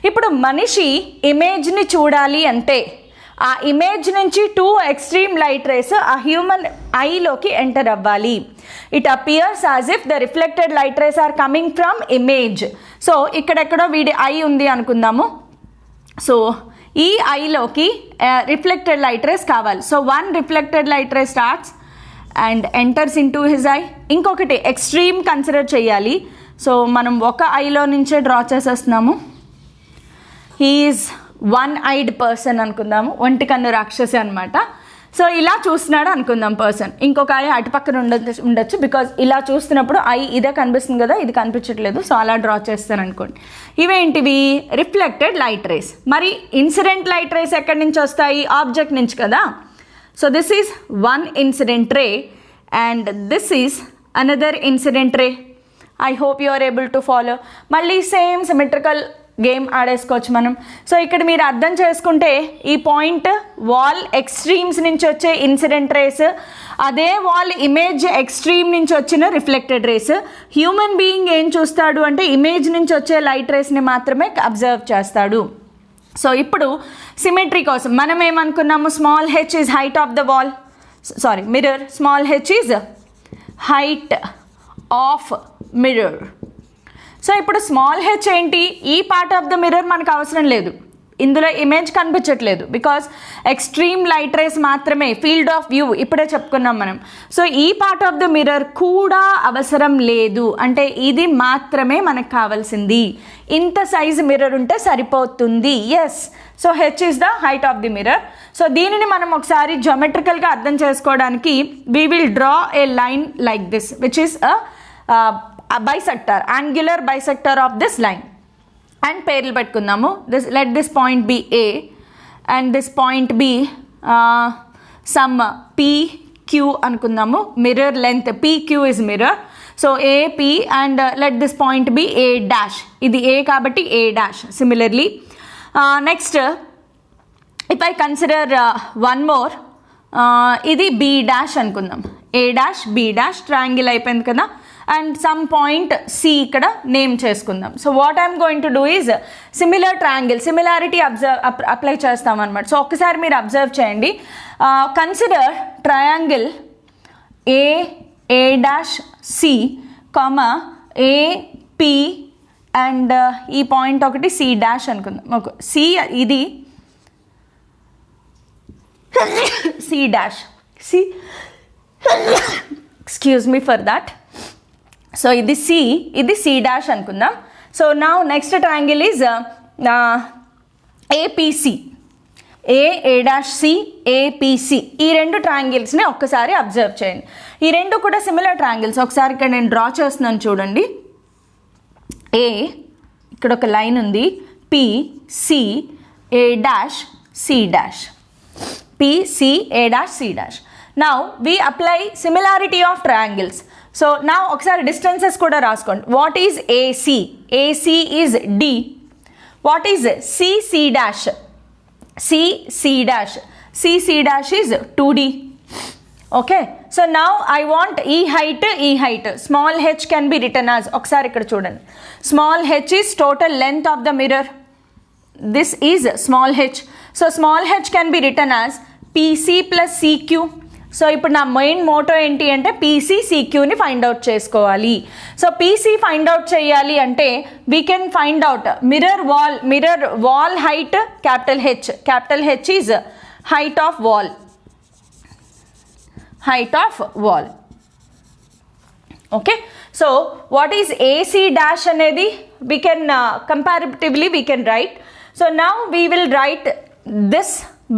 ఇప్పుడు మనిషి ఇమేజ్ని చూడాలి అంటే ఆ ఇమేజ్ నుంచి 2 ఎక్స్ట్రీమ్ లైట్ రేస్ ఆ హ్యూమన్ ఐలోకి ఎంటర్ అవ్వాలి. It appears as if the reflected light rays are coming from image. So ఇక్కడెక్కడో వీడి ఐ ఉంది అనుకుందాము. సో ఈ ఐలోకి రిఫ్లెక్టెడ్ లైట్ రేస్ కావాలి. So 1 reflected light ray starts and enters into his eye. ఇంకొకటి ఎక్స్ట్రీమ్ కన్సిడర్ చేయాలి. So మనం ఒక ఐలో నుంచే డ్రా చేసేస్తున్నాము. హీఈస్ 1-eyed పర్సన్ అనుకుందాము, ఒంటి కన్ను రాక్షసి అనమాట. సో ఇలా చూస్తున్నాడు అనుకుందాం పర్సన్. ఇంకొక ఐ అటుపక్కన ఉండొచ్చు, బికాజ్ ఇలా చూస్తున్నప్పుడు ఐ ఇదే కనిపిస్తుంది కదా, ఇది కనిపించట్లేదు. సో అలా డ్రా చేస్తాను అనుకోండి. ఇవేంటివి? Reflected light rays. మరి ఇన్సిడెంట్ లైట్ రేస్ ఎక్కడి నుంచి వస్తాయి? ఆబ్జెక్ట్ నుంచి కదా. So this is one incident ray and this is another incident ray. I hope you are able to follow. మళ్ళీ సేమ్ సిమెట్రికల్ గేమ్ ఆడేసుకోవచ్చు మనం. సో ఇక్కడ మీరు అర్థం చేసుకుంటే ఈ పాయింట్ వాల్ ఎక్స్ట్రీమ్స్ నుంచి వచ్చే ఇన్సిడెంట్ రేస్, అదే వాల్ ఇమేజ్ ఎక్స్ట్రీమ్ నుంచి వచ్చిన రిఫ్లెక్టెడ్ రేస్. హ్యూమన్ బీయింగ్ ఏం చూస్తాడు అంటే ఇమేజ్ నుంచి వచ్చే లైట్ రేస్ని మాత్రమే అబ్జర్వ్ చేస్తాడు. సో ఇప్పుడు సిమెట్రీ కోసం మనం ఏమనుకున్నాము? Small H is height of the wall, sorry mirror. Small H is height of mirror. So ఇప్పుడు స్మాల్ హెచ్ ఏంటి, ఈ పార్ట్ ఆఫ్ ద మిర్రర్ మనకు అవసరం లేదు, ఇందులో ఇమేజ్ కనిపించట్లేదు బికాస్ ఎక్స్ట్రీమ్ లైట్ రేస్ మాత్రమే, ఫీల్డ్ ఆఫ్ వ్యూ ఇప్పుడే చెప్పుకున్నాం మనం. సో ఈ పార్ట్ ఆఫ్ ద మిర్రర్ కూడా అవసరం లేదు, అంటే ఇది మాత్రమే మనకు కావాల్సింది, ఇంత సైజ్ మిర్రర్ ఉంటే సరిపోతుంది. Yes, so H is the height of the mirror. So దీనిని మనం ఒకసారి జోమెట్రికల్గా అర్థం చేసుకోవడానికి we will draw a line like this which is bisector, angular bisector of this line. And పేర్లు పెట్టుకుందాము. Let this point be A and this point be some PQ అనుకుందాము. Mirror length PQ is mirror. So AP and let this point be A dash, ఇది A కాబట్టి A dash. Similarly next if I consider one more, ఇది B dash అనుకుందాం. A dash B dash triangle అయిపోయింది కదా. And some point C ఇక్కడ name చేసుకుందాం. So what I'm going to do is similar triangle, similarity apply చేస్తాం అనమాట. So ఒక్కసారి మీరు అబ్జర్వ్ చేయండి. Consider triangle A dash C comma AP and ఈ పాయింట్ ఒకటి C డాష్ అనుకుందాం. ఓకే, C ఇది C dash, C excuse me for that. So ఇది C, ఇది C డాష్ అనుకుందాం. So now next triangle is APC, A dash C, APC. ఈ రెండు ట్రయాంగిల్స్ని ఒక్కసారి అబ్జర్వ్ చేయండి. ఈ రెండు కూడా సిమిలర్ ట్రయాంగిల్స్. ఒకసారి ఇక్కడ నేను డ్రా చేస్తున్నాను చూడండి. A, ఇక్కడ ఒక లైన్ ఉంది, P, C, A dash C dash, P, C, A dash C dash. Now we apply similarity of triangles. So నా ఒకసారి డిస్టెన్సెస్ కూడా రాసుకోండి. What is AC? AC is D. What is CC dash? CC dash, CC dash is 2D. Okay, so now I want ఈ height small H can be return as, ఒకసారి ఇక్కడ చూడండి, small H is total length of the mirror. This is small H. So small H can be return as PC plus CQ. So ఇప్పుడు నా main motto ఏంటి అంటే PC CQని find out చేసుకోవాలి. So PC find out చేయాలి అంటే we can find out mirror wall height capital H is height of wall. Okay, so what is AC dash అనేది we can comparatively we can write. So now we will write this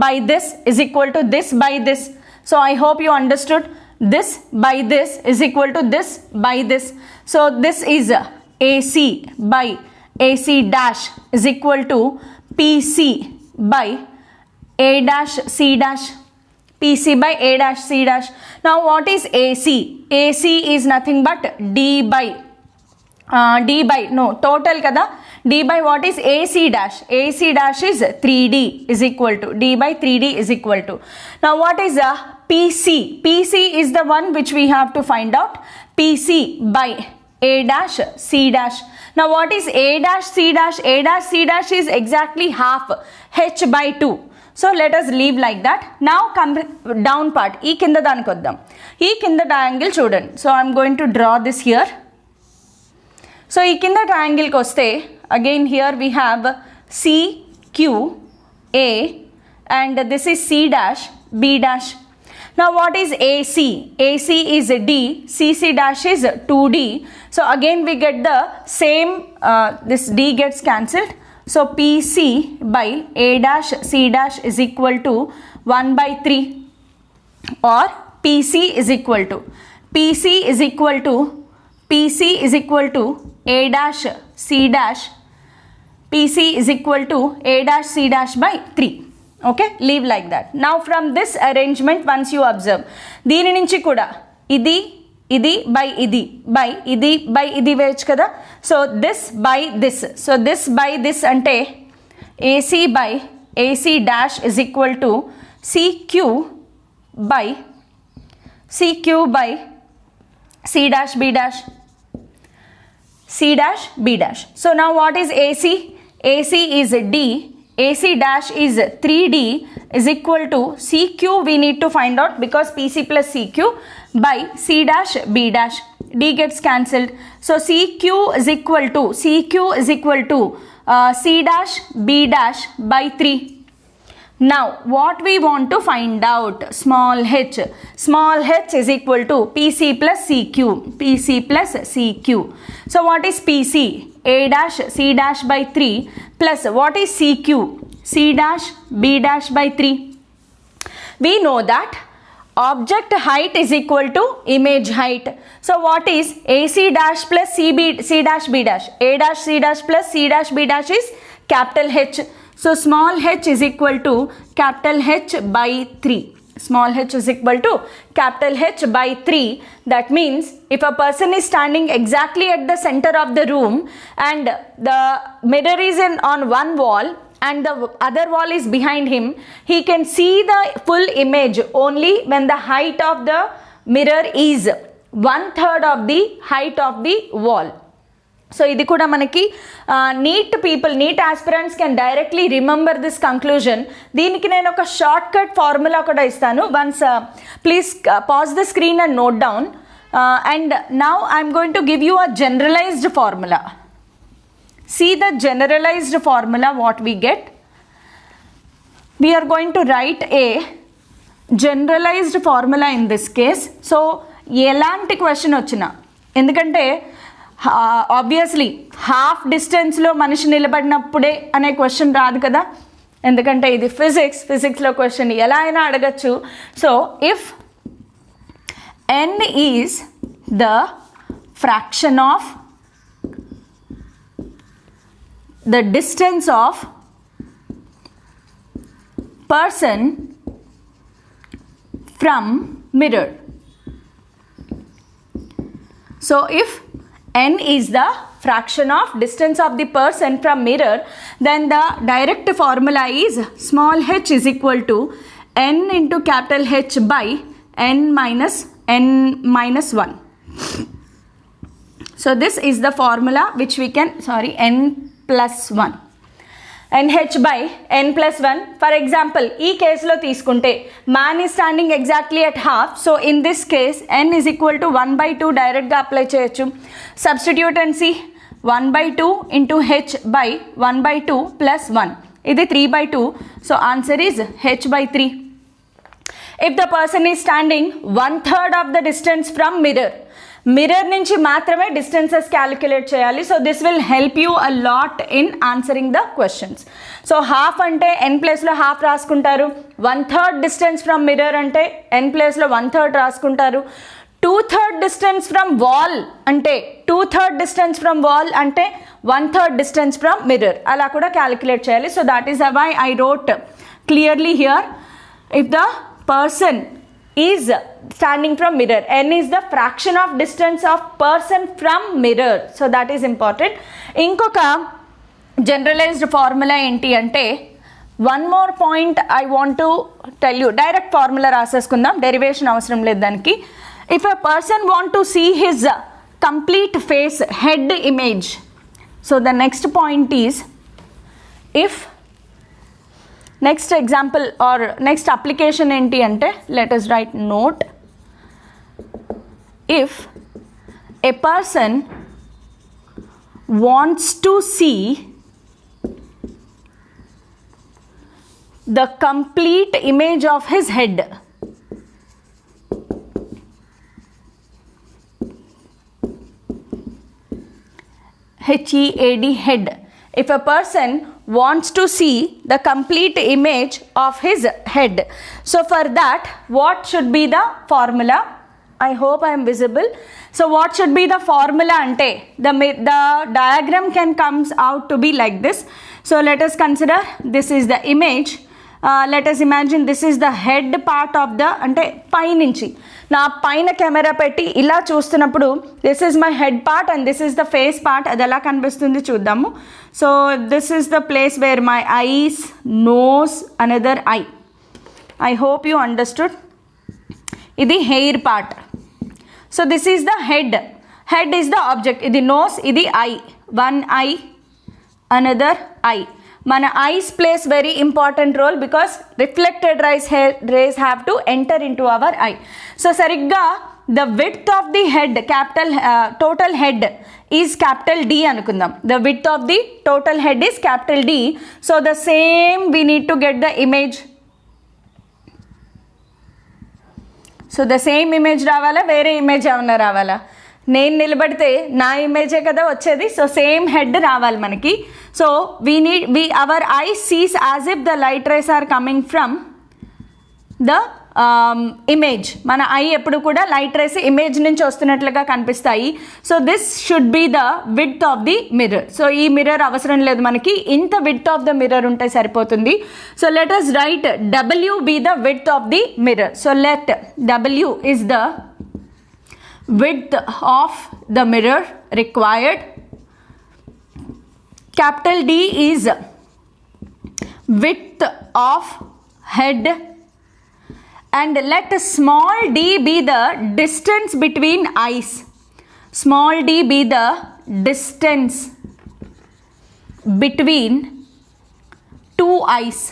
by this is equal to this by this. So I hope you understood. This by this is equal to this by this. So this is AC by AC dash is equal to PC by A dash C dash, PC by A dash C dash. Now what is AC? AC is nothing but D by total kada, D by what is AC dash? AC dash is 3D is equal to D by 3D is equal to. Now what is PC? PC is the one which we have to find out. PC by A dash C dash. Now what is A dash C dash? A dash C dash is exactly half H by 2. So let us leave like that. Now come down part. ఈ కింద దానికి వద్దాం. ఈ కింద triangle చూడండి. So I am going to draw this here. So ఈ కింద ట్రయాంగిల్కి వస్తే again here we have CQA and this is C dash B dash. Now what is AC? AC is D, CC dash is 2D. So again we get the same, this D gets cancelled. So PC by A dash C dash is equal to 1 by 3, or PC is equal to A dash C dash, PC is equal to A dash C dash by 3. Okay, leave like that. Now from this arrangement once you observe, దీని నుంచి కూడా ఇది by ఇది వేయచ్చు కదా. So this by this అంటే AC by AC dash is equal to CQ by C dash B dash, C dash B dash. So now what is AC? AC is D, AC dash is 3D is equal to CQ we need to find out because PC plus CQ by C dash B dash D gets cancelled. So CQ is equal to C dash B dash by 3. Now what we want to find out, small h is equal to PC plus CQ. So what is PC? A dash C dash by 3 plus what is CQ? C dash B dash by 3. We know that object height is equal to image height. So what is AC dash plus C dash B dash? A dash C dash plus C dash B dash is capital H. So small h is equal to capital H by 3. Small h is equal to capital H by 3. That means if a person is standing exactly at the center of the room and the mirror is on one wall and the other wall is behind him, he can see the full image only when the height of the mirror is 1/3 of the height of the wall. So ఇది కూడా మనకి NEET aspirants can directly remember this conclusion. దీనికి నేను ఒక short cut formula కూడా ఇస్తాను. Once please pause the screen and note down. And now I'm going to give you a generalized formula. See the generalized formula what we get. We are going to write a generalized formula in this case. So ఎలాంటి question వచ్చినా, ఎందుకంటే obviously half డిస్టెన్స్లో మనిషి నిలబడినప్పుడే అనే question రాదు కదా, ఎందుకంటే ఇది ఫిజిక్స్లో క్వశ్చన్ ఎలా అయినా అడగచ్చు. So if n is the fraction of the distance of person from mirror. So if n is the fraction of distance of the person from mirror, then the direct formula is small h is equal to n into capital H by n minus 1. So this is the formula which we can, n plus 1. NH by n plus 1. For example, ఈ కేసులో తీసుకుంటే man is standing exactly at half. So in this case n is equal to 1/2 డైరెక్ట్గా apply చేయొచ్చు. Substitute and see 1/2 into h by 1/2 plus 1. ఇది 3/2. So answer is h by 3. If the person is standing 1/3 of the distance from mirror నుంచి మాత్రమే distances calculate చేయాలి. So this will help you a lot in answering the questions. So half అంటే n ప్లేస్లో half రాసుకుంటారు. 1/3 distance from mirror అంటే n ప్లేస్లో 1/3 రాసుకుంటారు. 2/3 distance from wall అంటే 2/3 డిస్టెన్స్ ఫ్రమ్ వాల్ అంటే 1/3 డిస్టెన్స్ ఫ్రమ్ మిర్రర్, అలా కూడా క్యాలిక్యులేట్ చేయాలి. So that is why I wrote clearly here, if the person is standing from mirror, n is the fraction of distance of person from mirror. So that is important. ఇంకొక generalised formula ఏంటి అంటే, one more point I want to tell you. Direct formula రాసేసుకుందాం, derivation అవసరం లేదు దానికి. If a person want to see his complete face head image, so the next point is, if next example or next application ఏంటి అంటే, let us write note. If a person wants to see the complete image of his head, HEAD, head. If a person wants to see the complete image of his head, so for that what should be the formula? I hope I am visible. So what should be the formula ante, the diagram can comes out to be like this. So let us consider this is the image. Let us imagine this is the head part of the, అంటే పైనుంచి నా పైన camera పెట్టి ఇలా చూస్తున్నప్పుడు this is my head part and this is the face part. అది ఎలా కనిపిస్తుంది చూద్దాము. So this is the place where my eyes, nose, another eye. I hope you understood. ఇది hair part. So this is the head. Head is the object. ఇది nose, ఇది eye. One eye, another eye. మన eyes place very important role because reflected rays have to enter into our I. So సరిగ్గా the width of the head capital total head is capital D అనుకుందాం. The width of the total head is capital D. So the same we need to get the image. So the same image రావాలా, వేరే image ఏమన్నా రావాలా? నేను నిలబడితే నా ఇమేజే కదా వచ్చేది. సో సేమ్ హెడ్ రావాలి మనకి. So our eye sees as if the light rays are coming from the image. మన ఐ ఎప్పుడు కూడా లైట్ రేస్ ఇమేజ్ నుంచి వస్తున్నట్లుగా కనిపిస్తాయి. So this should be the width of the mirror. So ఈ mirror అవసరం లేదు మనకి, ఇంత విడ్త్ ఆఫ్ ద మిర్రర్ ఉంటే సరిపోతుంది. So let us write W be the width of the mirror. So let W is the width of the mirror required. Capital D is width of head, and let small d be the distance between eyes. Small d be the distance between two eyes.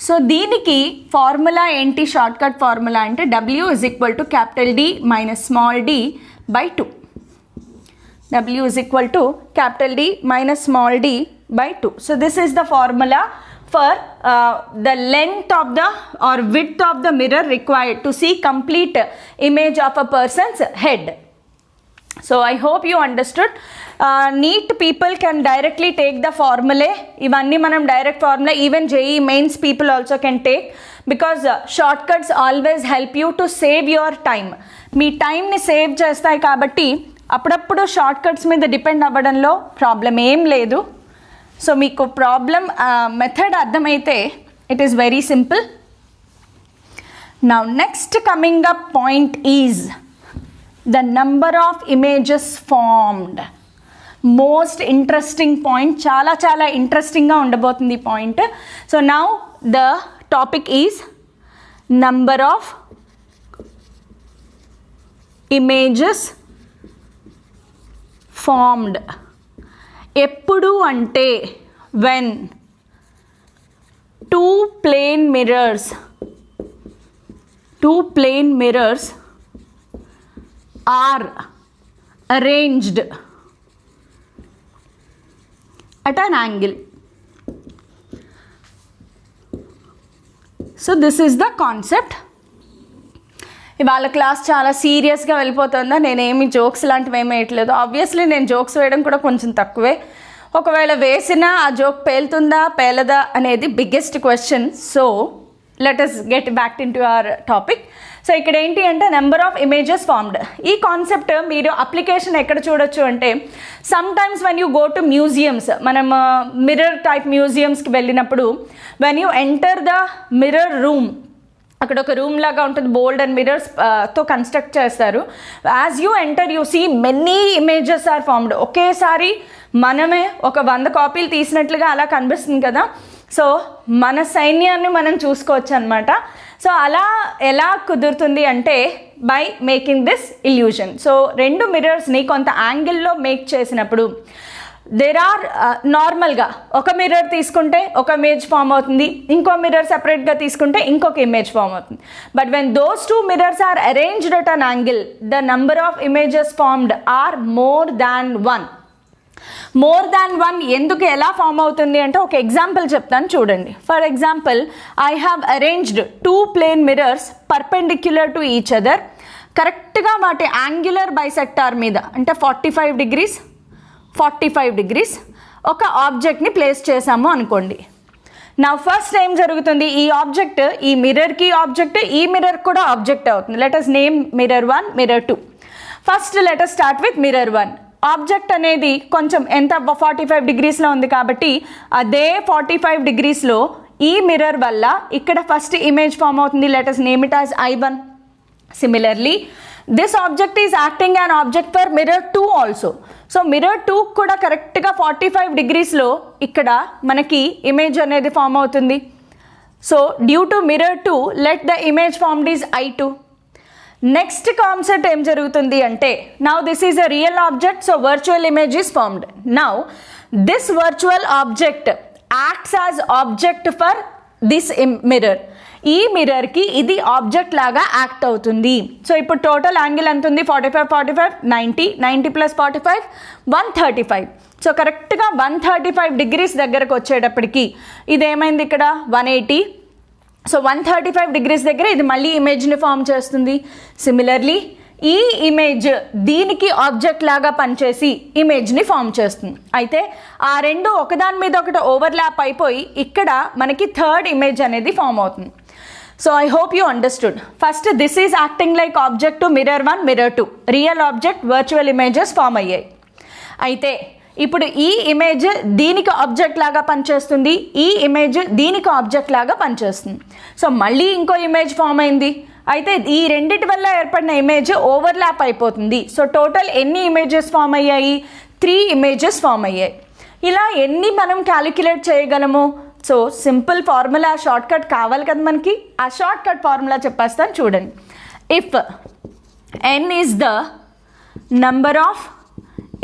So దీనికి formula ఏంటి, short cut formula అంటే W is equal to capital D minus small d by 2. W is equal to capital D minus small d by 2. So this is the formula for the length of the or width of the mirror required to see complete image of a person's head. So I hope you understood. NEET people can directly take the formulae. Ivanni manam direct formula, even JEE mains people also can take, because shortcuts always help you to save your time. మీ టైంని save చేస్తాయి కాబట్టి అప్పుడప్పుడు short cuts మీద depend అవ్వడంలో problem ఏం లేదు. So మీకు problem method అర్థమైతే it is very simple. Now next coming up point is the number of images formed. Most interesting point, చాలా చాలా ఇంట్రెస్టింగ్గా ఉండబోతుంది ఈ point. So now the topic is number of images formed. ఎప్పుడు అంటే when two plane mirrors are arranged at an angle. So this is the concept. ఇవాళ class చాలా సీరియస్గా వెళ్ళిపోతుందా, నేనేమి జోక్స్ లాంటివి ఏమీ వేయట్లేదు. ఆబ్వియస్లీ నేను జోక్స్ వేయడం కూడా కొంచెం తక్కువే. ఒకవేళ వేసినా ఆ జోక్ పేలుతుందా పేలదా అనేది biggest question. So let us get back into our topic. So ఇక్కడ ఏంటి అంటే నెంబర్ ఆఫ్ ఇమేజెస్ ఫార్మ్డ్. ఈ కాన్సెప్ట్ మీరు అప్లికేషన్ ఎక్కడ చూడొచ్చు అంటే, sometimes when you go to museums, మనం మిర్రర్ టైప్ మ్యూజియమ్స్కి వెళ్ళినప్పుడు when you enter the mirror room, అక్కడ ఒక రూమ్ లాగా ఉంటుంది, బోల్డ్ అండ్ మిర్రర్స్ తో కన్స్ట్రక్ట్ చేస్తారు. As you enter you see many images are formed. ఒకేసారి మనమే ఒక 100 కాపీలు తీసినట్లుగా అలా కనిపిస్తుంది కదా. సో మన సైన్యాన్ని మనం చూసుకోవచ్చు అనమాట. సో అలా ఎలా కుదురుతుంది అంటే by making this illusion. So రెండు మిర్రర్స్ని కొంత యాంగిల్లో మేక్ చేసినప్పుడు దేర్ ఆర్ నార్మల్గా ఒక మిర్రర్ తీసుకుంటే ఒక ఇమేజ్ ఫామ్ అవుతుంది, ఇంకో మిర్రర్ సెపరేట్గా తీసుకుంటే ఇంకొక ఇమేజ్ ఫామ్ అవుతుంది. But when those two mirrors are arranged at an angle, the number of images formed are more than one. More than one ఎందుకు ఎలా ఫామ్ అవుతుంది అంటే ఒక ఎగ్జాంపుల్ చెప్తాను చూడండి. For example, I have arranged 2 plane mirrors perpendicular to each other. కరెక్ట్గా వాటి angular bisector మీద అంటే 45 degrees 45 degrees ఒక ఆబ్జెక్ట్ని ప్లేస్ చేసాము అనుకోండి. నా ఫస్ట్ ఏం జరుగుతుంది, ఈ ఆబ్జెక్ట్ ఈ మిర్రర్కి ఆబ్జెక్ట్, ఈ మిర్రర్ కూడా ఆబ్జెక్ట్ అవుతుంది. Let us name mirror 1, mirror 2. First let us start with mirror 1. Object అనేది కొంచెం ఎంత 45 degreesలో ఉంది కాబట్టి అదే 45 degreesలో ఈ మిర్రర్ వల్ల ఇక్కడ ఫస్ట్ ఇమేజ్ ఫామ్ అవుతుంది. Let us name it as I1. Similarly this object is acting an object for mirror 2 also. So mirror 2 కూడా కరెక్ట్గా 45 degreesలో ఇక్కడ మనకి ఇమేజ్ అనేది ఫామ్ అవుతుంది. So due to mirror 2 let the image formed is I2. Next concept ఏం జరుగుతుంది అంటే, now this is a real object, so virtual image is formed. Now this virtual object acts as object for this mirror. ఈ మిర్రర్కి ఇది object లాగా act అవుతుంది. So ఇప్పుడు total angle ఎంత ఉంది? 45 90 90 ప్లస్ 45 135. సో కరెక్ట్గా 135 డిగ్రీస్ దగ్గరకు వచ్చేటప్పటికి ఇది ఏమైంది ఇక్కడ 180. సో 135 డిగ్రీస్ దగ్గర ఇది మళ్ళీ ఇమేజ్ని ఫామ్ చేస్తుంది. సిమిలర్లీ ఈ ఇమేజ్ దీనికి ఆబ్జెక్ట్ లాగా పనిచేసి ఇమేజ్ని ఫామ్ చేస్తుంది. అయితే ఆ రెండు ఒకదాని మీద ఒకటి ఓవర్లాప్ అయిపోయి ఇక్కడ మనకి థర్డ్ ఇమేజ్ అనేది ఫామ్ అవుతుంది. So I hope you understood. First this is acting like object to mirror 1 mirror 2 real object virtual images form అయ్యాయి. అయితే ఇప్పుడు ఈ ఇమేజ్ దీనికి ఆబ్జెక్ట్ లాగా పనిచేస్తుంది, ఈ ఇమేజ్ దీనికి ఆబ్జెక్ట్ లాగా పనిచేస్తుంది. సో మళ్ళీ ఇంకో ఇమేజ్ ఫామ్ అయింది. అయితే ఈ రెండిటి వల్ల ఏర్పడిన ఇమేజ్ ఓవర్లాప్ అయిపోతుంది. సో టోటల్ ఎన్ని ఇమేజెస్ ఫామ్ అయ్యాయి? 3 ఇమేజెస్ ఫామ్ అయ్యాయి. ఇలా ఎన్ని మనం క్యాలిక్యులేట్ చేయగలము? So simple formula short cut కావాలి కదా మనకి. ఆ షార్ట్ కట్ ఫార్ములా చెప్పేస్తాను చూడండి. If n is the number of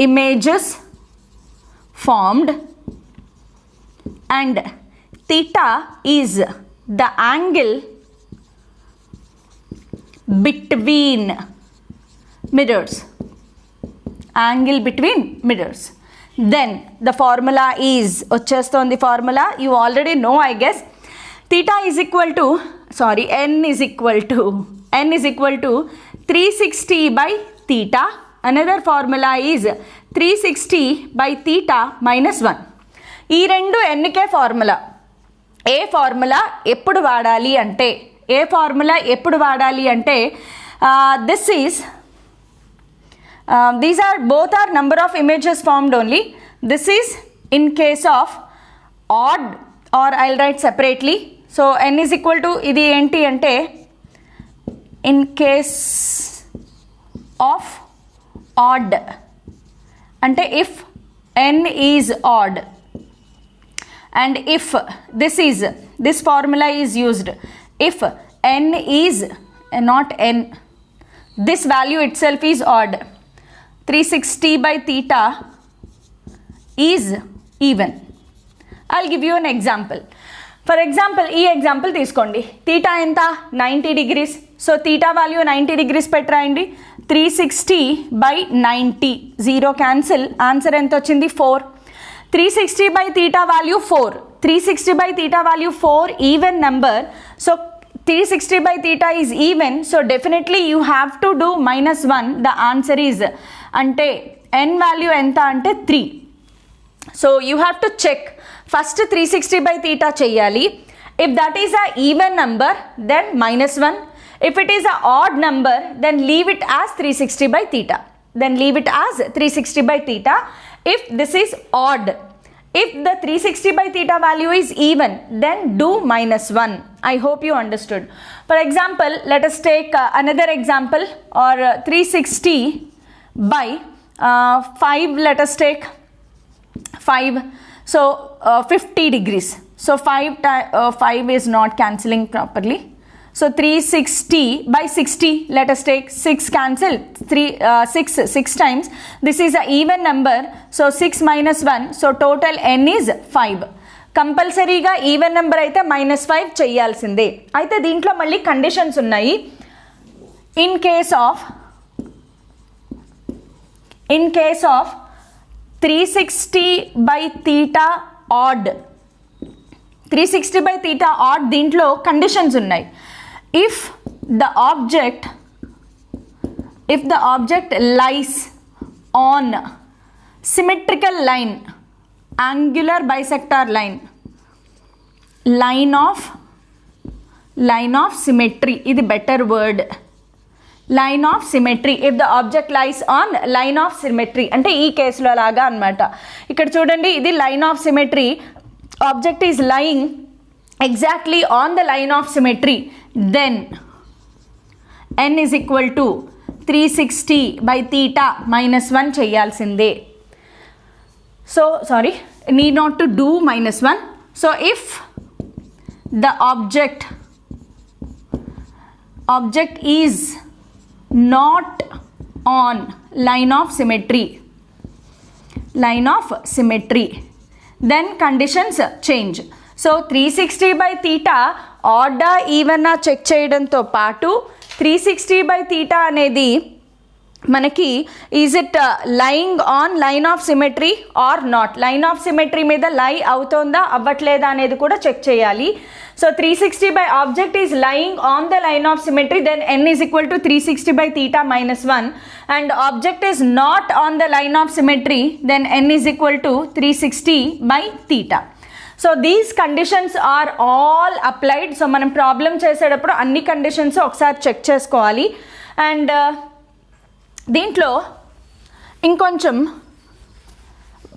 images formed and theta is the angle between mirrors, then the formula is వచ్చేస్తోంది formula. you already know I guess. theta is equal to n is equal to 360 by theta. Another formula is 360 by theta minus 1. ఈ రెండు ఎన్నికే formula. ఏ formula ఎప్పుడు వాడాలి అంటే this is these are both are number of images formed only. This is in case of odd or I will write separately. So n is equal to ఇది ఏంటి అంటే in case of odd అంటే if n is odd and if this formula is used if n is not n, this value itself is odd, 360 by theta is even. I'll give you an example. For example ఈ example తీసుకోండి. Theta ఎంత? 90 degrees. So theta value 90 degrees పెట్టరాయండి. 360 by 90 0 cancel. Answer ఎంత వచ్చింది? 4. 360 by theta value 4. 360 by theta value 4 even number. So 360 by theta is even. So definitely you have to do -1. The answer is అంటే n value ఎంత అంటే 3. So you have to check. First 360 by theta చేయాలి. If that is a even number then -1. If it is an odd number, then leave it as 360 by theta. If this is odd, if the 360 by theta value is even, then do -1. I hope you understood. For example, let us take another example, or 360 by 5. Let us take 5. So 50 degrees. So 5 is not cancelling properly. So 360 by 60, let us take 6 cancel, 6 times. This is an even number, so 6 minus 1, so total n is 5. కంపల్సరీగా even number అయితే -5 చేయాల్సిందే. అయితే దీంట్లో మళ్ళీ conditions ఉన్నాయి. In case of 360 by theta odd, 360 by theta odd దీంట్లో conditions ఉన్నాయి. If the object lies on symmetrical line, angular bisector line of symmetry, ఇది better word, line of symmetry. If the object lies on line of symmetry అంటే ఈ కేసులో లాగా అన్నమాట. ఇక్కడ చూడండి, ఇది line of symmetry, object is lying exactly on the line of symmetry, then n is equal to 360 by theta -1 చేయాల్సిందే. So sorry, need not to do -1. So if the object is not on line of symmetry, then conditions change. So 360 by theta ఆడా ఈవెనా check చేయడంతో పాటు 360/θ అనేది మనకి is it lying on line of symmetry or not, line of symmetry మీద లై అవుతోందా అవ్వట్లేదా అనేది కూడా check చేయాలి. So 360 by object is lying on the line of symmetry, then n is equal to 360/θ minus 1, and object is not on the line of symmetry, then n is equal to 360/θ. So these conditions are all applied. So మనం problem చేసేటప్పుడు అన్ని conditions ఒకసారి check చేసుకోవాలి. And దీంట్లో ఇంకొంచెం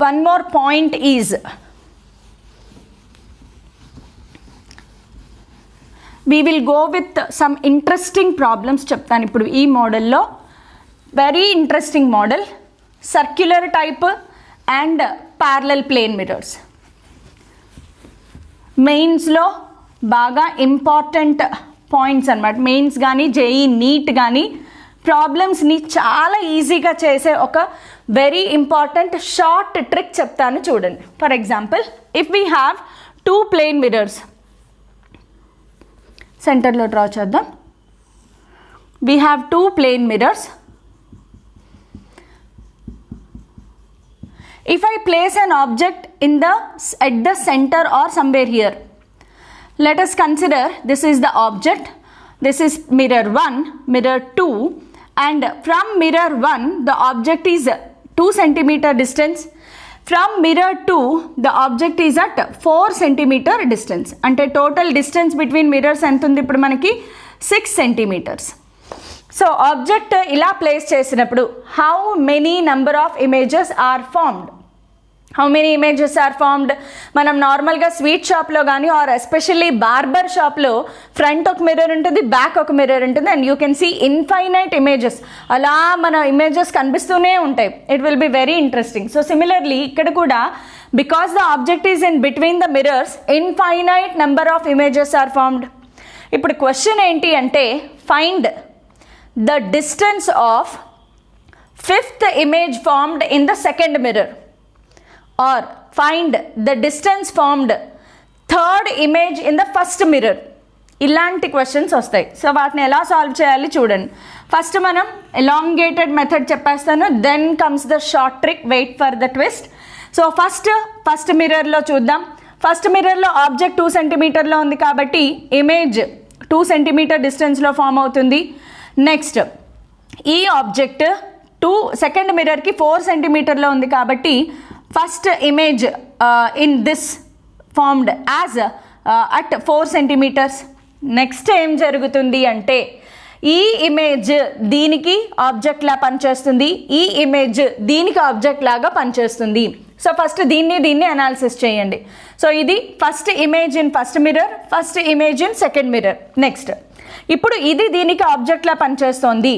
one more point is we will go with some interesting problems చెప్తాను ఇప్పుడు ఈ మోడల్లో. Very interesting model, circular type and parallel plane mirrors. మెయిన్స్లో బాగా ఇంపార్టెంట్ పాయింట్స్ అన్నమాట. మెయిన్స్ కానీ జేఈ నీట్ కానీ ప్రాబ్లమ్స్ని చాలా ఈజీగా చేసే ఒక వెరీ ఇంపార్టెంట్ షార్ట్ ట్రిక్ చెప్తాను చూడండి. For example, if we have 2 plane mirrors, సెంటర్లో డ్రా చేద్దాం. We have 2 plane mirrors. If I place an object at the center or somewhere here, let us consider this is the object, this is mirror 1, mirror 2, and from mirror 1 the object is 2 centimeter distance. From mirror 2 the object is at 4 centimeter distance. అంటే total distance between mirrors ఎంత ఉంది ఇప్పుడు మనకి 6 centimeters. So object ఇలా place చేసినప్పుడు how many number of images are formed? How many images are formed? మనం నార్మల్గా sweet షాప్లో కానీ ఆర్ ఎస్పెషల్లీ బార్బర్ షాప్లో ఫ్రంట్ ఒక మిర్రర్ ఉంటుంది, బ్యాక్ ఒక మిర్రర్ ఉంటుంది, and you can see infinite images. అలా మన ఇమేజెస్ కనిపిస్తూనే ఉంటాయి. It will be very interesting. So similarly ఇక్కడ కూడా because the object is in between the mirrors, infinite number of images are formed. ఇప్పుడు క్వశ్చన్ ఏంటి అంటే, find the distance of 5th image formed in the second mirror, or find the distance formed 3rd image in the first mirror. ఇలాంటి questions వస్తాయి. So వాటిని ఎలా solve చేయాలి చూడండి. First మనం ఎలాంగేటెడ్ మెథడ్ చెప్పేస్తాను, then comes the short trick, wait for the twist. So first మిర్రర్లో చూద్దాం. ఫస్ట్ మిర్రర్లో ఆబ్జెక్ట్ 2 సెంటీమీటర్లో ఉంది కాబట్టి ఇమేజ్ 2 సెంటీమీటర్ డిస్టెన్స్లో ఫామ్ అవుతుంది. నెక్స్ట్ ఈ ఆబ్జెక్ట్ సెకండ్ మిర్రర్కి 4 సెంటీమీటర్లో ఉంది కాబట్టి first image in this formed as at 4 centimetres. Next ఏం జరుగుతుంది అంటే, ఈ ఇమేజ్ దీనికి ఆబ్జెక్ట్లా పనిచేస్తుంది, ఈ ఇమేజ్ దీనికి ఆబ్జెక్ట్ లాగా పనిచేస్తుంది. సో ఫస్ట్ దీన్ని అనాలిసిస్ చేయండి. సో ఇది first image in first mirror, first image in second mirror. Next ఇప్పుడు ఇది దీనికి ఆబ్జెక్ట్లా పనిచేస్తోంది.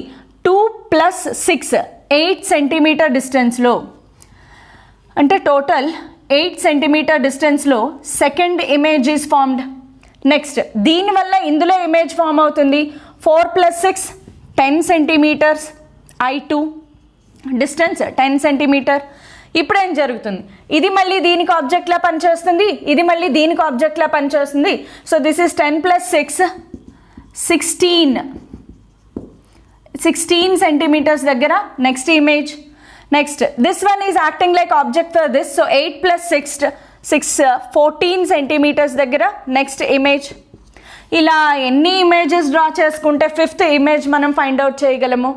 2 + 6 8 సెంటీమీటర్ డిస్టెన్స్లో, అంటే టోటల్ 8 సెంటీమీటర్ డిస్టెన్స్లో second image is formed. Next దీనివల్ల ఇందులో ఇమేజ్ ఫామ్ అవుతుంది. 4 + 6 10 సెంటీమీటర్స్, I2 డిస్టెన్స్ 10 సెంటీమీటర్. ఇప్పుడు ఏం జరుగుతుంది, ఇది మళ్ళీ దీనికి ఆబ్జెక్ట్లా పనిచేస్తుంది, ఇది మళ్ళీ దీనికి ఆబ్జెక్ట్లా పనిచేస్తుంది. సో దిస్ ఈస్ 10 + 6 16 సెంటీమీటర్స్ దగ్గర next image. Next this one is acting like object for this. So 8 + 6 14 centimetres దగ్గర నెక్స్ట్ ఇమేజ్. ఇలా ఎన్ని ఇమేజెస్ డ్రా చేసుకుంటే 5th ఇమేజ్ మనం ఫైండ్ అవుట్ చేయగలము?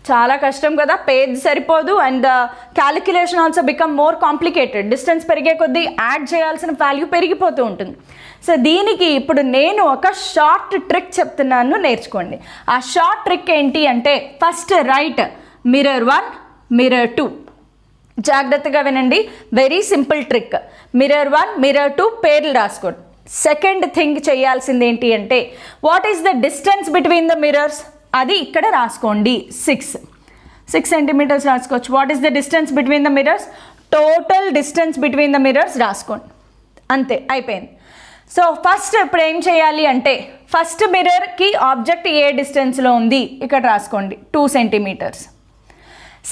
చాలా కష్టం కదా, పేజ్ సరిపోదు, and the calculation also become more complicated. Distance పెరిగే కొద్దీ యాడ్ చేయాల్సిన వాల్యూ పెరిగిపోతూ ఉంటుంది. సో దీనికి ఇప్పుడు నేను ఒక షార్ట్ ట్రిక్ చెప్తున్నాను, నేర్చుకోండి. ఆ షార్ట్ ట్రిక్ ఏంటి అంటే, ఫస్ట్ రైట్ మిర్రర్ 1, మిర్రర్ 2. జాగ్రత్తగా వినండి, very simple trick. Mirror 1, mirror 2 పేర్లు రాసుకోండి. సెకండ్ థింగ్ చేయాల్సింది ఏంటి అంటే, what is the distance between the mirrors? అది ఇక్కడ రాసుకోండి. 6 సెంటీమీటర్స్ రాసుకోవచ్చు. What is the distance between the mirrors? Total distance between the mirrors రాసుకోండి. అంతే, అయిపోయింది. సో ఫస్ట్ ఇప్పుడు ఏం చేయాలి అంటే, ఫస్ట్ మిర్రర్కి ఆబ్జెక్ట్ ఏ డిస్టెన్స్లో ఉంది ఇక్కడ రాసుకోండి, 2 సెంటీమీటర్స్.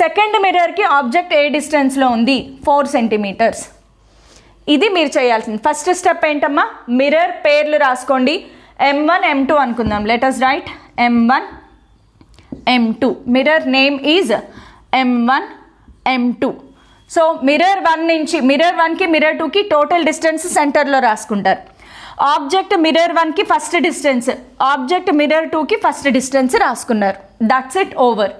సెకండ్ మిర్రర్కి ఆబ్జెక్ట్ ఏ డిస్టెన్స్లో ఉంది, 4 సెంటీమీటర్స్. ఇది మీరు చేయాల్సింది. ఫస్ట్ స్టెప్ ఏంటమ్మా, మిర్రర్ పేర్లు రాసుకోండి M1 M2 అనుకుందాం. Let us write M1 M2. Mirror name is M1 M2. So mirror 1 నుంచి మిర్రర్ 1కి మిర్రర్ 2కి టోటల్ డిస్టెన్స్ సెంటర్లో రాసుకుంటారు. ఆబ్జెక్ట్ మిర్రర్ 1కి ఫస్ట్ డిస్టెన్స్, ఆబ్జెక్ట్ మిర్రర్ 2కి ఫస్ట్ డిస్టెన్స్ రాసుకున్నారు. That's it, over.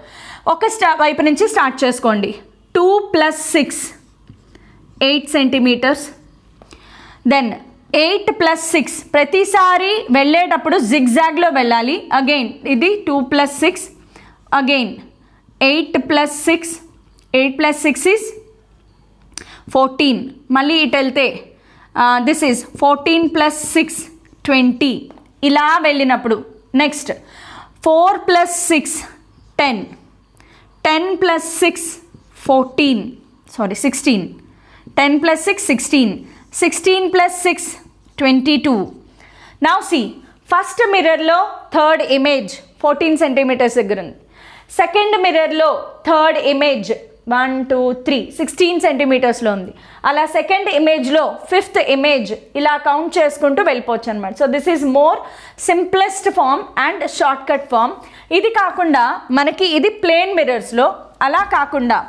ఒక వైపు నుంచి స్టార్ట్ చేసుకోండి. 2 + 6 8 సెంటీమీటర్స్. దెన్ 8 + 6 ప్రతిసారి వెళ్ళేటప్పుడు జిగ్జాగ్లో వెళ్ళాలి. అగైన్ ఇది 2 + 6, అగైన్ 8 + 6, 8 + 6 ఈజ్ 14. మళ్ళీ ఇటు వెళ్తే దిస్ ఈజ్ 14 + 6 20. ఇలా వెళ్ళినప్పుడు next 4 + 6 10, 10 + 6 14, sorry 16, 10 + 6 16, 16 + 6 22. Now see, first మిర్రర్లో థర్డ్ ఇమేజ్ 14 సెంటీమీటర్స్ దగ్గర ఉంది. సెకండ్ మిర్రర్లో థర్డ్ ఇమేజ్ 1 2 3 16 సెంటీమీటర్స్లో ఉంది. అలా సెకండ్ ఇమేజ్లో ఫిఫ్త్ ఇమేజ్ ఇలా కౌంట్ చేసుకుంటూ వెళ్ళిపోవచ్చు అనమాట. So this is more simplest form and short cut form. ఇది కాకుండా మనకి ఇది ప్లేన్ మిర్రర్స్లో, అలా కాకుండా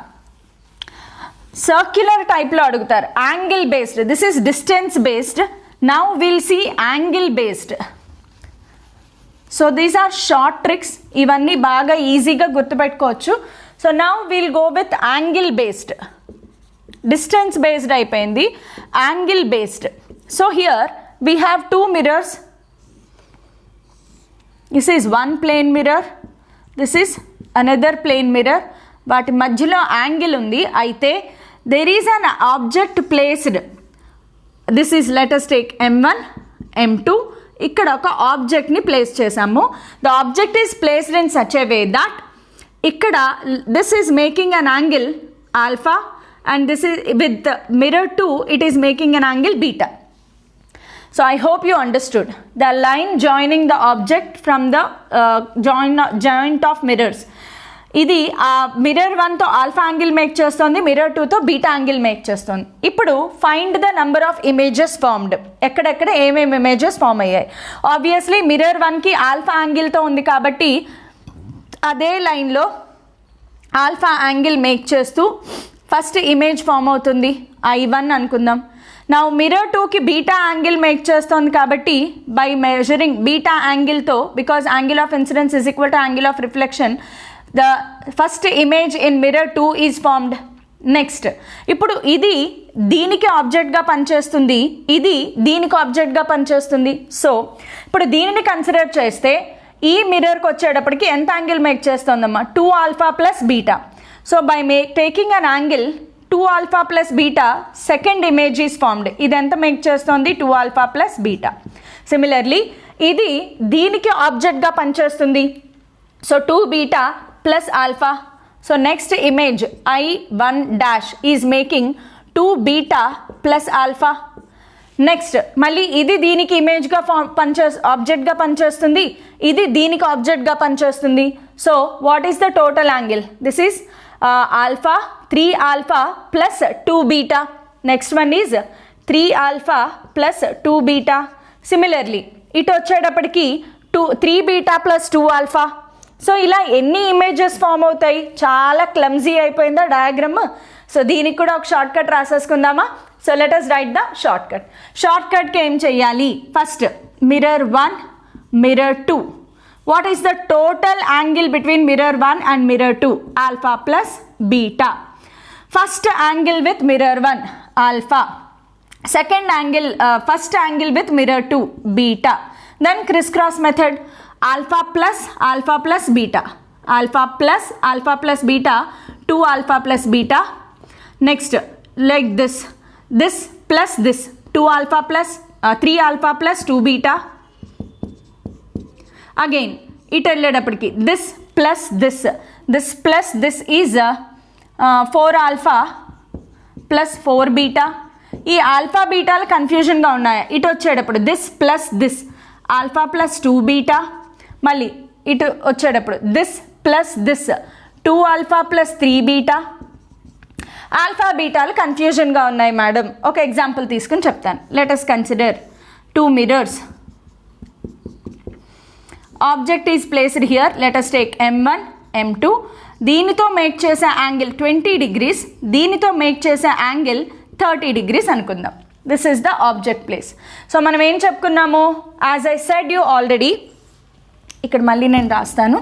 సర్క్యులర్ టైప్లో అడుగుతారు. Angle based, this is distance based. Now will see angle based. So these are short tricks. ఇవన్నీ బాగా ఈజీగా గుర్తుపెట్టుకోవచ్చు. So now will go with angle based. Distance based అయిపోయింది, angle based. So here we have 2 mirrors. This is 1 plane mirror, this is another plane mirror. వాటి మధ్యలో angle ఉంది. అయితే there is an object placed. This is, let us take M1 M2. ఇక్కడ ఒక ఆబ్జెక్ట్ని place చేసాము. The object is placed in such a way that ఇక్కడ this is making an angle alpha and this is with mirror 2 it is making an angle beta. So I hope you understood. The line joining the object from the joint of mirrors. ఇది mirror 1తో alpha angle make చేస్తుంది, mirror 2తో beta angle make చేస్తుంది. ఇప్పుడు find the number of images formed. ఎక్కడెక్కడ ఏమేమి images form అయ్యాయి. Obviously mirror 1కి alpha యాంగిల్తో ఉంది కాబట్టి అదే లైన్లో ఆల్ఫా యాంగిల్ మేక్ చేస్తూ ఫస్ట్ ఇమేజ్ ఫామ్ అవుతుంది, I1 అనుకుందాం. నా మిర్రర్ 2కి బీటా యాంగిల్ మేక్ చేస్తుంది కాబట్టి బై మెజరింగ్ బీటా యాంగిల్తో, because angle of incidence is equal to angle of reflection, the first image in mirror 2 is formed. Next ఇప్పుడు ఇది దీనికి ఆబ్జెక్ట్గా పనిచేస్తుంది, ఇది దీనికి ఆబ్జెక్ట్గా పనిచేస్తుంది. సో ఇప్పుడు దీనిని కన్సిడర్ చేస్తే ఈ మిర్రర్కి వచ్చేటప్పటికి ఎంత యాంగిల్ మేక్ చేస్తుందమ్మా, 2α + beta. So by taking an angle 2α + beta second image is formed. ఇది ఎంత మేక్ చేస్తుంది, 2α + బీటా. సిమిలర్లీ ఇది దీనికి ఆబ్జెక్ట్గా పనిచేస్తుంది. So 2 beta plus alpha. So next image I1 dash is making 2 beta plus alpha. Next మళ్ళీ ఇది దీనికి ఇమేజ్గా ఆబ్జెక్ట్గా పనిచేస్తుంది, ఇది దీనికి ఆబ్జెక్ట్గా పనిచేస్తుంది. So what is the total angle, this is alpha 3α + 2 beta. Next one is 3α + 2 beta. Similarly ఇటు వచ్చేటప్పటికి 3 బీటా + 2α. సో ఇలా ఎన్ని ఇమేజెస్ ఫామ్ అవుతాయి, చాలా క్లమ్జీ అయిపోయిందా డయాగ్రామ్. సో దీనికి కూడా ఒక షార్ట్ కట్ రాసేసుకుందామా. So let us write the shortcut. Short కట్కి ఏం చేయాలి, first mirror 1 mirror 2. What is the total angle between mirror 1 and mirror 2, alpha + beta. First angle with mirror 1 alpha, second angle first angle with mirror 2 beta. Then criss cross method, alpha plus beta, alpha plus beta, 2α + beta. Next like this plus this, 2α plus 3α plus 2 beta. Again it వెళ్ళేటప్పటికి this plus this is 4α plus 4 beta. ఈ alpha బీటాలు కన్ఫ్యూజన్గా ఉన్నాయి. ఇటు వచ్చేటప్పుడు this plus this, alpha + 2 beta. మళ్ళీ ఇటు వచ్చేటప్పుడు this plus this 2α + 3 beta. Alpha బీటాలు కన్ఫ్యూజన్గా ఉన్నాయి మేడం. ఒక ఎగ్జాంపుల్ తీసుకుని చెప్తాను. Let us consider 2 mirrors. Object is placed here, let us take M1 M2. దీనితో మేక్ చేసే యాంగిల్ 20 degrees, దీనితో మేక్ చేసే యాంగిల్ 30 degrees అనుకుందాం. This is the object place. So మనం ఏం చెప్పుకున్నాము, as I said you already, ఇక్కడ మళ్ళీ నేను రాస్తాను.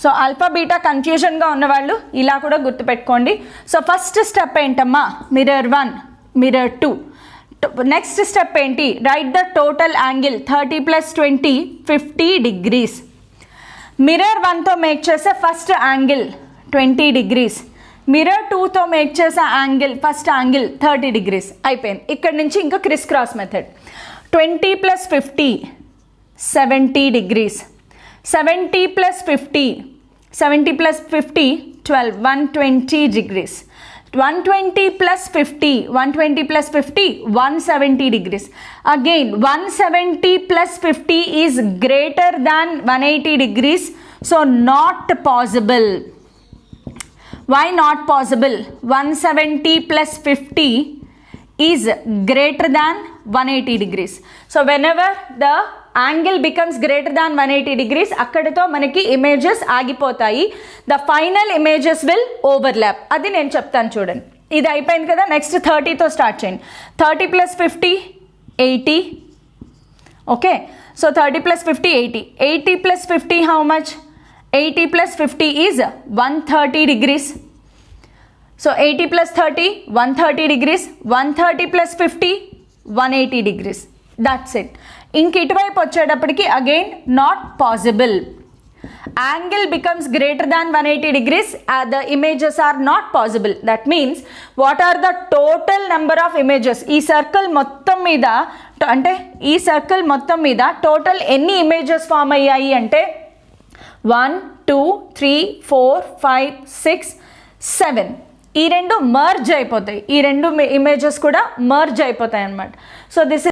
సో ఆల్ఫా బీటా కన్ఫ్యూజన్గా ఉన్నవాళ్ళు ఇలా కూడా గుర్తుపెట్టుకోండి. సో ఫస్ట్ స్టెప్ ఏంటమ్మా, మిర్రర్ 1 మిర్రర్ 2. నెక్స్ట్ స్టెప్ ఏంటి, write the total angle 30 + 20 50 degrees. Mirror 1తో మేక్ చేసే ఫస్ట్ యాంగిల్ 20 degrees, మిర్రర్ 2తో మేక్ చేసే యాంగిల్ ఫస్ట్ యాంగిల్ 30 degrees. అయిపోయింది. ఇక్కడ నుంచి ఇంకా criss cross method. 20 + 50 70 degrees, 70 + 50 70 + 50 12 120 degrees, 120 + 50 120 + 50 170 degrees. Again 170 + 50 is greater than 180 degrees, so not possible. Why not possible? 170 + 50 is greater than 180 degrees. So whenever the angle becomes greater than 180 degrees, అక్కడితో మనకి images ఆగిపోతాయి. The final images will overlap. అది నేను చెప్తాను చూడండి. ఇది అయిపోయింది కదా, నెక్స్ట్ 30తో స్టార్ట్ చేయండి. 30 + 50 80. Okay, so 30 + 50 80. 80 + 50 how much? 80 + 50 is 130 degrees. So 80 + 30 130 degrees, 130 + 50 180 degrees. That's it. ఇంక ఇటువైపు వచ్చేటప్పటికి again not possible. Angle becomes greater than 180 degrees, the images are not possible. That means what are the total number of images? ఈ circle మొత్తం మీద, అంటే ఈ circle మొత్తం మీద టోటల్ ఎన్ని ఇమేజెస్ ఫామ్ అయ్యాయి అంటే 1 2 3 4 5 6 7. ఈ రెండు మర్జ్ అయిపోతాయి, ఈ రెండు ఇమేజెస్ కూడా మర్జ్ అయిపోతాయి అన్నమాట. So this